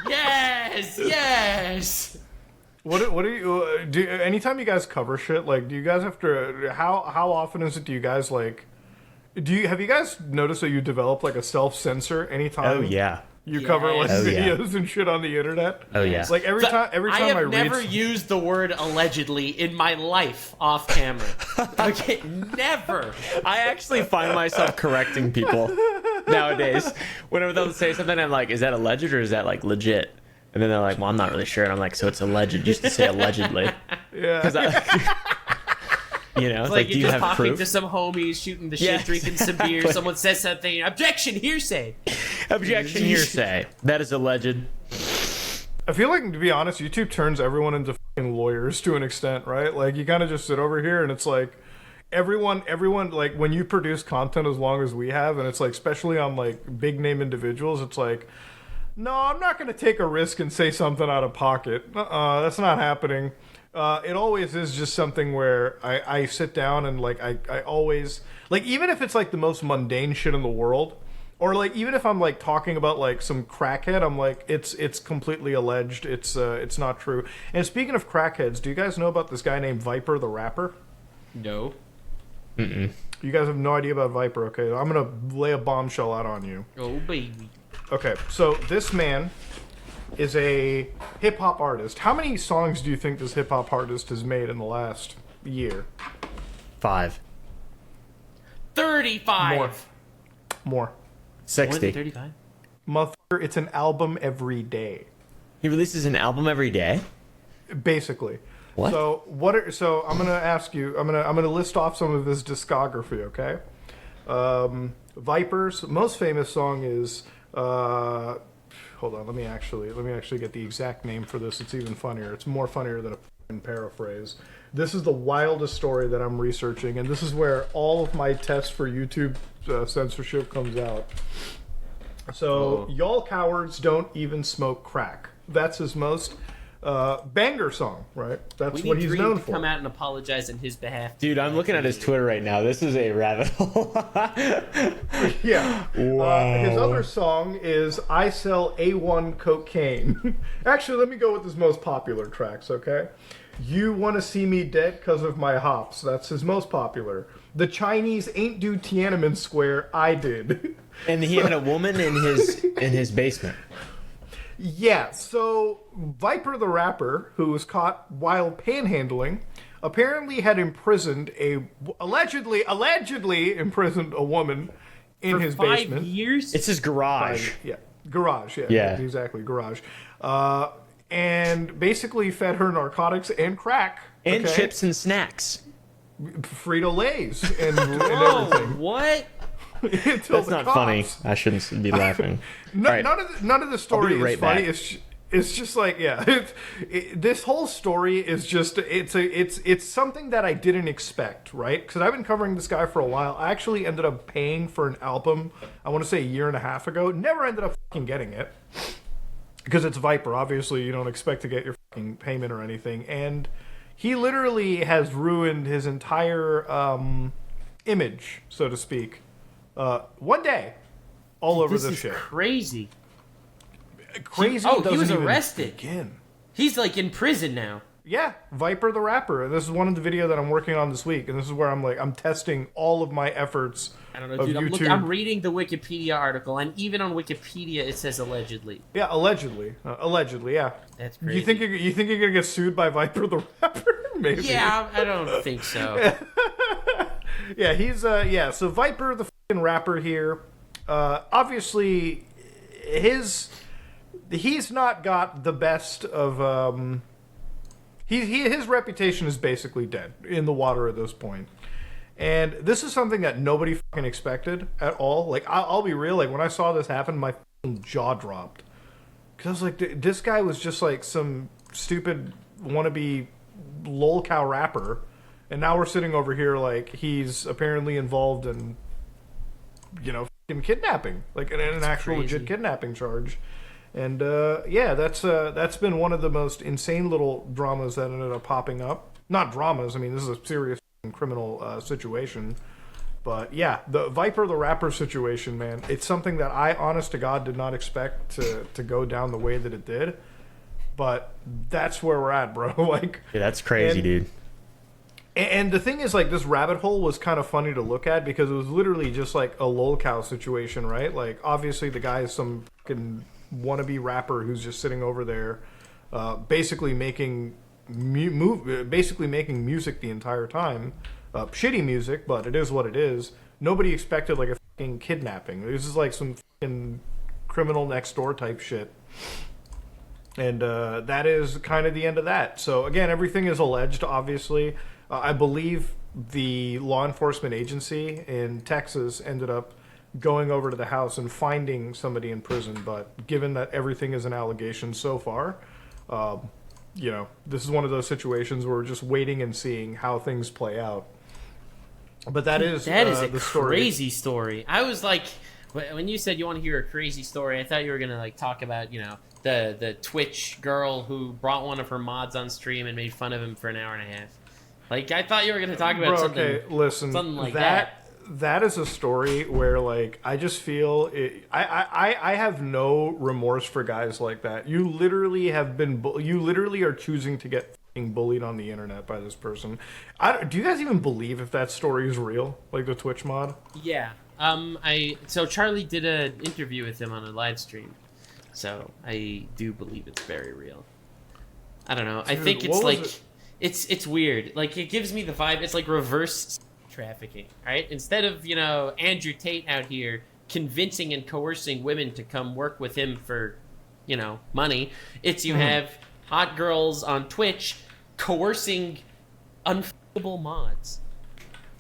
Speaker 3: Yes.
Speaker 1: What do you do? Anytime you guys cover shit, like, do you guys have to? How often is it? Do you guys like? Have you guys noticed that you develop like a self censor anytime?
Speaker 4: Oh yeah.
Speaker 1: You cover like videos and shit on the internet.
Speaker 4: Oh yeah.
Speaker 1: Like every time I
Speaker 3: have
Speaker 1: read.
Speaker 3: Never used the word allegedly in my life off camera. Okay, never.
Speaker 4: I actually find myself correcting people nowadays. Whenever they'll say something, I'm like, "Is that alleged or is that like legit?" And then they're like, "Well, I'm not really sure." And I'm like, "So it's alleged." Just to say allegedly.
Speaker 1: Yeah.
Speaker 4: You know,
Speaker 3: it's like
Speaker 4: do
Speaker 3: you're
Speaker 4: you
Speaker 3: just
Speaker 4: have
Speaker 3: talking
Speaker 4: proof?
Speaker 3: to some homies, shooting the shit, drinking some beer. Someone says something. Objection, hearsay.
Speaker 4: Objection, hearsay. That is alleged.
Speaker 1: I feel like, to be honest, YouTube turns everyone into fucking lawyers to an extent, right? Like, you kind of just sit over here and it's like, everyone, like, when you produce content as long as we have, and it's like, especially on like big name individuals, it's like, no, I'm not going to take a risk and say something out of pocket. That's not happening. It always is just something where I sit down and like I always, like, even if it's like the most mundane shit in the world, or like even if I'm like talking about like some crackhead, I'm like, it's completely alleged. It's not true. And speaking of crackheads, do you guys know about this guy named Viper the Rapper?
Speaker 3: No.
Speaker 1: You guys have no idea about Viper, okay? I'm gonna lay a bombshell out on you.
Speaker 3: Oh, baby.
Speaker 1: Okay, so this man is a hip-hop artist. How many songs do you think this hip-hop artist has made in the last year?
Speaker 4: 5.
Speaker 3: 35.
Speaker 1: More.
Speaker 4: 60.
Speaker 3: 35?
Speaker 1: Motherfucker, it's an album every day.
Speaker 4: He releases an album every day?
Speaker 1: Basically.
Speaker 4: What?
Speaker 1: So I'm gonna ask you. I'm gonna list off some of his discography. Okay. Viper's most famous song is. Hold on. Let me actually get the exact name for this. It's even funnier. It's more funnier than a fucking paraphrase. This is the wildest story that I'm researching, and this is where all of my tests for YouTube censorship comes out. So, y'all cowards don't even smoke crack. That's his most banger song, right? That's what he's known for.
Speaker 3: Come out and apologize on his behalf.
Speaker 4: Dude, I'm looking at his Twitter right now. This is a rabbit hole.
Speaker 1: Yeah.
Speaker 4: Wow.
Speaker 1: His other song is I Sell A1 Cocaine. Actually, let me go with his most popular tracks, okay? You Want to See Me Dead Because of My Hops. That's his most popular. The Chinese Ain't Do Tiananmen Square. I Did.
Speaker 4: And he had a woman in his basement.
Speaker 1: Yeah, so Viper the rapper, who was caught while panhandling, apparently had allegedly imprisoned a woman in his
Speaker 3: For 5
Speaker 1: basement.
Speaker 3: years?
Speaker 4: It's his garage.
Speaker 1: Yeah, garage. Yeah,
Speaker 4: Yeah.
Speaker 1: exactly, garage. And basically fed her narcotics and crack.
Speaker 4: And
Speaker 1: okay?
Speaker 4: chips and snacks.
Speaker 1: Frito-Lays and
Speaker 3: Whoa,
Speaker 1: everything.
Speaker 3: what?
Speaker 1: Until
Speaker 4: That's
Speaker 1: the
Speaker 4: not
Speaker 1: cops.
Speaker 4: funny. I shouldn't be laughing.
Speaker 1: No,
Speaker 4: All right.
Speaker 1: none of the story
Speaker 4: I'll be
Speaker 1: is
Speaker 4: right
Speaker 1: funny.
Speaker 4: back.
Speaker 1: It's just like, yeah, this whole story is just it's something that I didn't expect, right? Because I've been covering this guy for a while. I actually ended up paying for an album. I want to say a year and a half ago. Never ended up fucking getting it because it's Viper. Obviously, you don't expect to get your fucking payment or anything, and he literally has ruined his entire image, so to speak. One day, all over this
Speaker 3: is
Speaker 1: shit.
Speaker 3: Crazy.
Speaker 1: Crazy.
Speaker 3: He was
Speaker 1: doesn't even
Speaker 3: arrested.
Speaker 1: begin.
Speaker 3: He's like in prison now.
Speaker 1: Yeah, Viper the rapper. And this is one of the video that I'm working on this week, and this is where I'm testing all of my efforts.
Speaker 3: I don't know,
Speaker 1: of
Speaker 3: dude.
Speaker 1: YouTube.
Speaker 3: I'm reading the Wikipedia article, and even on Wikipedia it says allegedly.
Speaker 1: Yeah, allegedly. Allegedly, yeah.
Speaker 3: That's crazy.
Speaker 1: You think you're gonna get sued by Viper the rapper? Maybe.
Speaker 3: Yeah, I don't think so.
Speaker 1: Yeah, he's so Viper the fucking rapper here. Obviously he's not got the best of his reputation is basically dead in the water at this point. And this is something that nobody fucking expected at all. Like, I'll be real, like when I saw this happen, my fucking jaw dropped. Cuz I was like, this guy was just like some stupid wannabe lolcow rapper. And now we're sitting over here like he's apparently involved in, fucking kidnapping, like an actual
Speaker 3: crazy.
Speaker 1: legit kidnapping charge. And that's been one of the most insane little dramas that ended up popping up. Not dramas. I mean, this is a serious criminal situation. But yeah, the Viper the rapper situation, man, it's something that I, honest to God, did not expect to go down the way that it did. But that's where we're at, bro. Like,
Speaker 4: Yeah, that's crazy, dude.
Speaker 1: and the thing is, like, this rabbit hole was kind of funny to look at because it was literally just like a lolcow situation, right? Like, obviously the guy is some fucking wannabe rapper who's just sitting over there, basically making music the entire time. Shitty music, but it is what it is. Nobody expected like a fucking kidnapping. This is like some fucking criminal next door type shit. And that is kind of the end of that. So again, everything is alleged, obviously. I believe the law enforcement agency in Texas ended up going over to the house and finding somebody in prison. But given that everything is an allegation so far, this is one of those situations where we're just waiting and seeing how things play out. But that is
Speaker 3: a
Speaker 1: the story.
Speaker 3: crazy story. I was like, when you said you want to hear a crazy story, I thought you were gonna like talk about the Twitch girl who brought one of her mods on stream and made fun of him for an hour and a half. Like, I thought you were gonna talk about something.
Speaker 1: Okay, listen,
Speaker 3: something like that.
Speaker 1: That is a story where, like, I just feel it. I have no remorse for guys like that. You literally are choosing to get being bullied on the internet by this person. Do you guys even believe if that story is real? Like the Twitch mod?
Speaker 3: Yeah. So Charlie did an interview with him on a live stream. So I do believe it's very real. I don't know.
Speaker 1: Dude,
Speaker 3: I think it's like
Speaker 1: it?
Speaker 3: it's weird. Like it gives me the vibe. It's like reverse trafficking, right? Instead of Andrew Tate out here convincing and coercing women to come work with him for money, it's you have hot girls on Twitch coercing unfuckable mods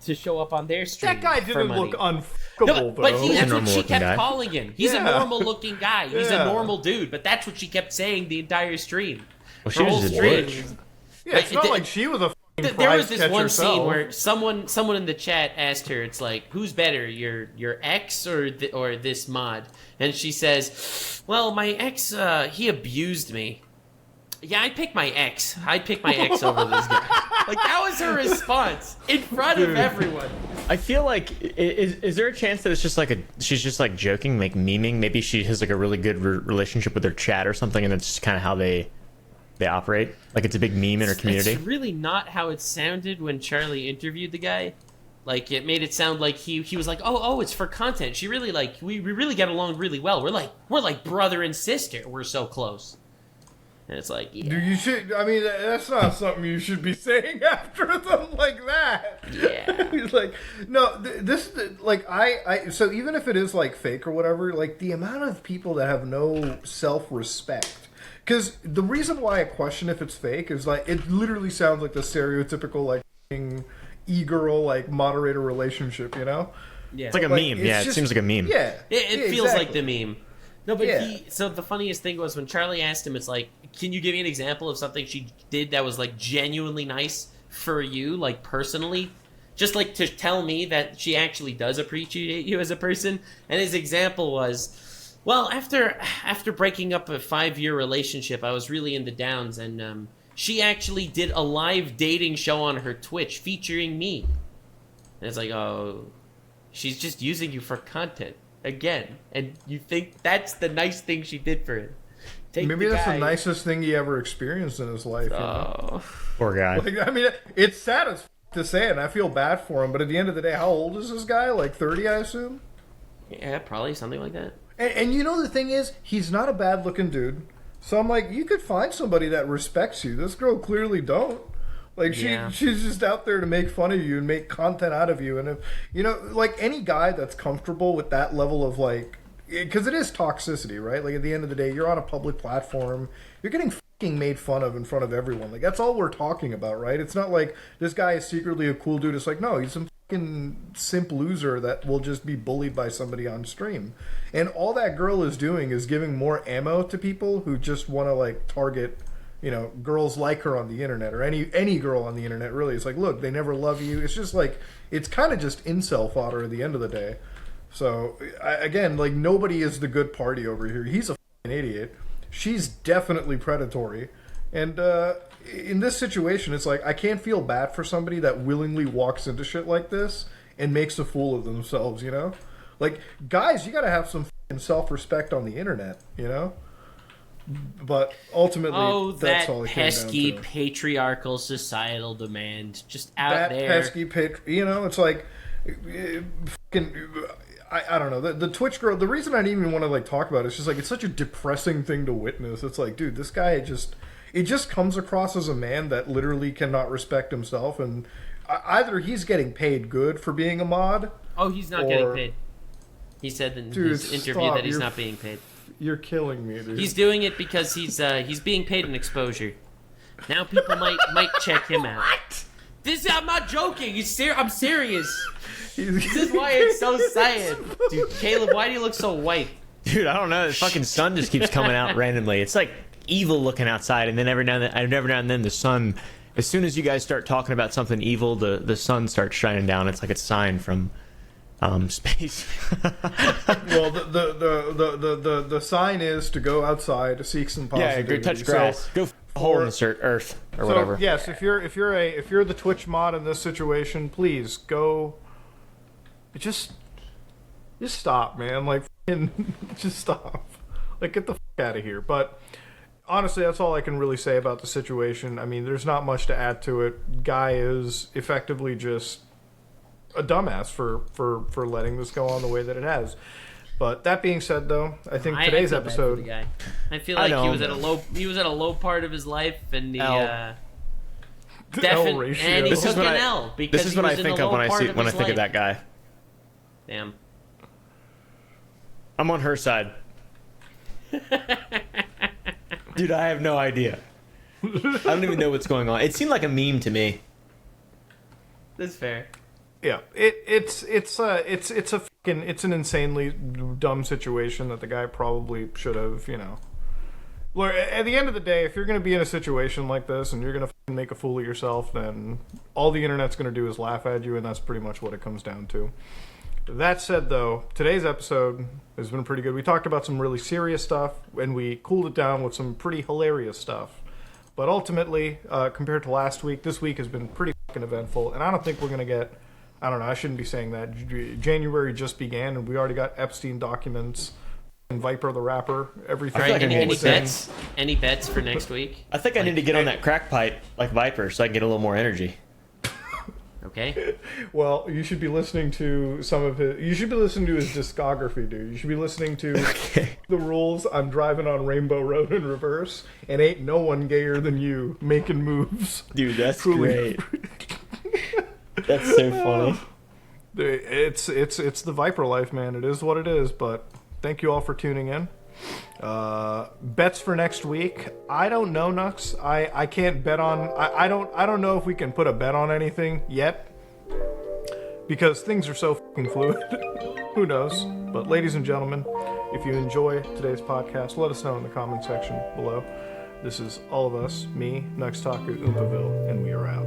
Speaker 3: to show up on their stream.
Speaker 1: That guy
Speaker 3: for
Speaker 1: didn't
Speaker 3: money.
Speaker 1: look unfuckable,
Speaker 3: No, but
Speaker 1: though.
Speaker 3: that's what
Speaker 4: normal
Speaker 3: she
Speaker 4: looking
Speaker 3: kept
Speaker 4: guy.
Speaker 3: calling him. He's a
Speaker 1: Yeah.
Speaker 3: normal looking guy. He's
Speaker 1: Yeah.
Speaker 3: a normal dude. But that's what she kept saying the entire stream.
Speaker 4: Well, she
Speaker 3: Her
Speaker 4: was
Speaker 3: whole
Speaker 4: just a
Speaker 3: stream.
Speaker 4: bitch.
Speaker 1: Yeah, it's
Speaker 3: Like,
Speaker 1: not
Speaker 3: it-
Speaker 1: like she was a fucking
Speaker 3: There was
Speaker 1: prize
Speaker 3: this one
Speaker 1: catcher
Speaker 3: scene
Speaker 1: herself.
Speaker 3: where someone in the chat asked her, it's like, who's better, your ex or this mod? And she says, well, my ex, he abused me. Yeah, I'd pick my ex. I'd pick my ex over this guy. Like, that was her response in front of everyone.
Speaker 4: I feel like is there a chance that it's just like she's just like joking, like memeing? Maybe she has like a really good relationship with her chat or something, and that's just kind of how they operate. Like it's a big meme in her community.
Speaker 3: It's really not how it sounded when Charlie interviewed the guy. Like, it made it sound like he was like, oh, it's for content. She really, like, we really get along really well. We're like brother and sister. We're so close. And it's like, yeah.
Speaker 1: Dude, you should. I mean, that's not something you should be saying after them like that.
Speaker 3: Yeah.
Speaker 1: He's like, no, like, so even if it is like fake or whatever, like the amount of people that have no self-respect. Because the reason why I question if it's fake is like it literally sounds like the stereotypical like e-girl like moderator relationship,
Speaker 3: Yeah.
Speaker 4: It's like a
Speaker 1: Like,
Speaker 4: meme.
Speaker 1: it's
Speaker 4: Yeah, it
Speaker 1: just-
Speaker 4: seems like a meme.
Speaker 1: Yeah,
Speaker 3: It feels like
Speaker 1: exactly.
Speaker 3: the meme. No, but
Speaker 1: Yeah.
Speaker 3: so the funniest thing was when Charlie asked him, it's like, can you give me an example of something she did that was like genuinely nice for you, like personally? Just like to tell me that she actually does appreciate you as a person. And his example was, well, after breaking up a 5-year relationship, I was really in the downs, and she actually did a live dating show on her Twitch featuring me. And it's like, oh, she's just using you for content again, and you think that's the nice thing she did for him.
Speaker 1: Maybe that's the nicest thing he ever experienced in his life. You know?
Speaker 3: Oh,
Speaker 4: Poor guy.
Speaker 1: Like, I mean, it's sad as to say, and I feel bad for him. But at the end of the day, how old is this guy? Like 30, I assume.
Speaker 3: yeah, probably something like that.
Speaker 1: And you know the thing is, he's not a bad-looking dude. So I'm like, you could find somebody that respects you. This girl clearly don't. Like
Speaker 3: Yeah.
Speaker 1: she's just out there to make fun of you and make content out of you. And if like any guy that's comfortable with that level of like, because it is toxicity, right? Like at the end of the day, you're on a public platform. You're getting fucking made fun of in front of everyone. Like that's all we're talking about, right? It's not like this guy is secretly a cool dude. It's like, no, he's some fucking simp loser that will just be bullied by somebody on stream. And all that girl is doing is giving more ammo to people who just want to like target, girls like her on the internet, or any girl on the internet, really. It's like, look, they never love you. It's just like, it's kind of just incel fodder at the end of the day. So, again, like, nobody is the good party over here. He's a fucking idiot. She's definitely predatory. And in this situation, it's like, I can't feel bad for somebody that willingly walks into shit like this and makes a fool of themselves, Like, guys, you gotta have some fucking self-respect on the internet, But ultimately, that's all it came
Speaker 3: pesky
Speaker 1: down to.
Speaker 3: patriarchal societal demand just out
Speaker 1: That
Speaker 3: there.
Speaker 1: pesky it's like, fucking, I don't know. The Twitch girl, the reason I didn't even want to like talk about it is just like, it's such a depressing thing to witness. It's like, dude, this guy it just comes across as a man that literally cannot respect himself, and either he's getting paid good for being a mod.
Speaker 3: Oh, he's not getting paid. He said in
Speaker 1: Dude,
Speaker 3: his interview
Speaker 1: stop.
Speaker 3: that he's not being paid.
Speaker 1: You're killing me, dude.
Speaker 3: He's doing it because he's being paid in exposure. Now people might check him out. What? I'm not joking. I'm serious. This is why it's so sad. Dude, Caleb, why do you look so white?
Speaker 4: Dude, I don't know. The fucking sun just keeps coming out randomly. It's like evil looking outside, and then every now and then the sun. As soon as you guys start talking about something evil, the sun starts shining down. It's like a sign from space.
Speaker 1: Well, the sign is to go outside to seek some
Speaker 4: Yeah,
Speaker 1: positivity.
Speaker 4: go touch grass. Go hole in the earth or whatever.
Speaker 1: Yes, if you're the Twitch mod in this situation, please go. Just stop, man. Like, just stop. Like, get the fuck out of here. But honestly, that's all I can really say about the situation. I mean, there's not much to add to it. Guy is effectively just a dumbass for letting this go on the way that it has. But that being said, though, I think today's
Speaker 3: I feel bad for
Speaker 1: episode.
Speaker 3: the guy. I feel like he was at a low part of his life, and the
Speaker 1: L ratio.
Speaker 3: and he
Speaker 4: This is
Speaker 3: took
Speaker 4: what
Speaker 3: an
Speaker 4: I-
Speaker 3: L because
Speaker 4: This is
Speaker 3: he
Speaker 4: what I
Speaker 3: was in
Speaker 4: think
Speaker 3: the
Speaker 4: of when
Speaker 3: low
Speaker 4: I
Speaker 3: part
Speaker 4: see when I
Speaker 3: his
Speaker 4: think of
Speaker 3: life.
Speaker 4: that guy.
Speaker 3: Damn.
Speaker 4: I'm on her side. Dude, I have no idea. I don't even know what's going on. It seemed like a meme to me.
Speaker 3: That's fair.
Speaker 1: Yeah, it's an insanely dumb situation that the guy probably should have, Look, at the end of the day, if you're going to be in a situation like this and you're going to make a fool of yourself, then all the internet's going to do is laugh at you, and that's pretty much what it comes down to. That said, though, today's episode has been pretty good. We talked about some really serious stuff, and we cooled it down with some pretty hilarious stuff. But ultimately, compared to last week, this week has been pretty fucking eventful, and I don't think we're going to get... I don't know, I shouldn't be saying that. January just began, and we already got Epstein documents, and Viper the rapper, everything.
Speaker 3: All right, any
Speaker 4: need to
Speaker 3: bets? Any bets for next week?
Speaker 4: I think I need to get on that crack pipe like Viper so I can get a little more energy.
Speaker 3: Okay.
Speaker 1: Well, you should be listening to some of his... You should be listening to his discography, dude. You should be listening to The Rules, I'm Driving on Rainbow Road in Reverse, and Ain't No One Gayer Than You, Making Moves.
Speaker 4: Dude, that's
Speaker 1: Truly.
Speaker 4: great. That's so funny.
Speaker 1: It's the Viper life, man. It is what it is, but thank you all for tuning in. Bets for next week. I don't know, Nux. I can't bet on... I don't know if we can put a bet on anything yet, because things are so fucking fluid. Who knows? But ladies and gentlemen, if you enjoy today's podcast, let us know in the comment section below. This is all of us, me, Nux Taku, Oompaville, and we are out.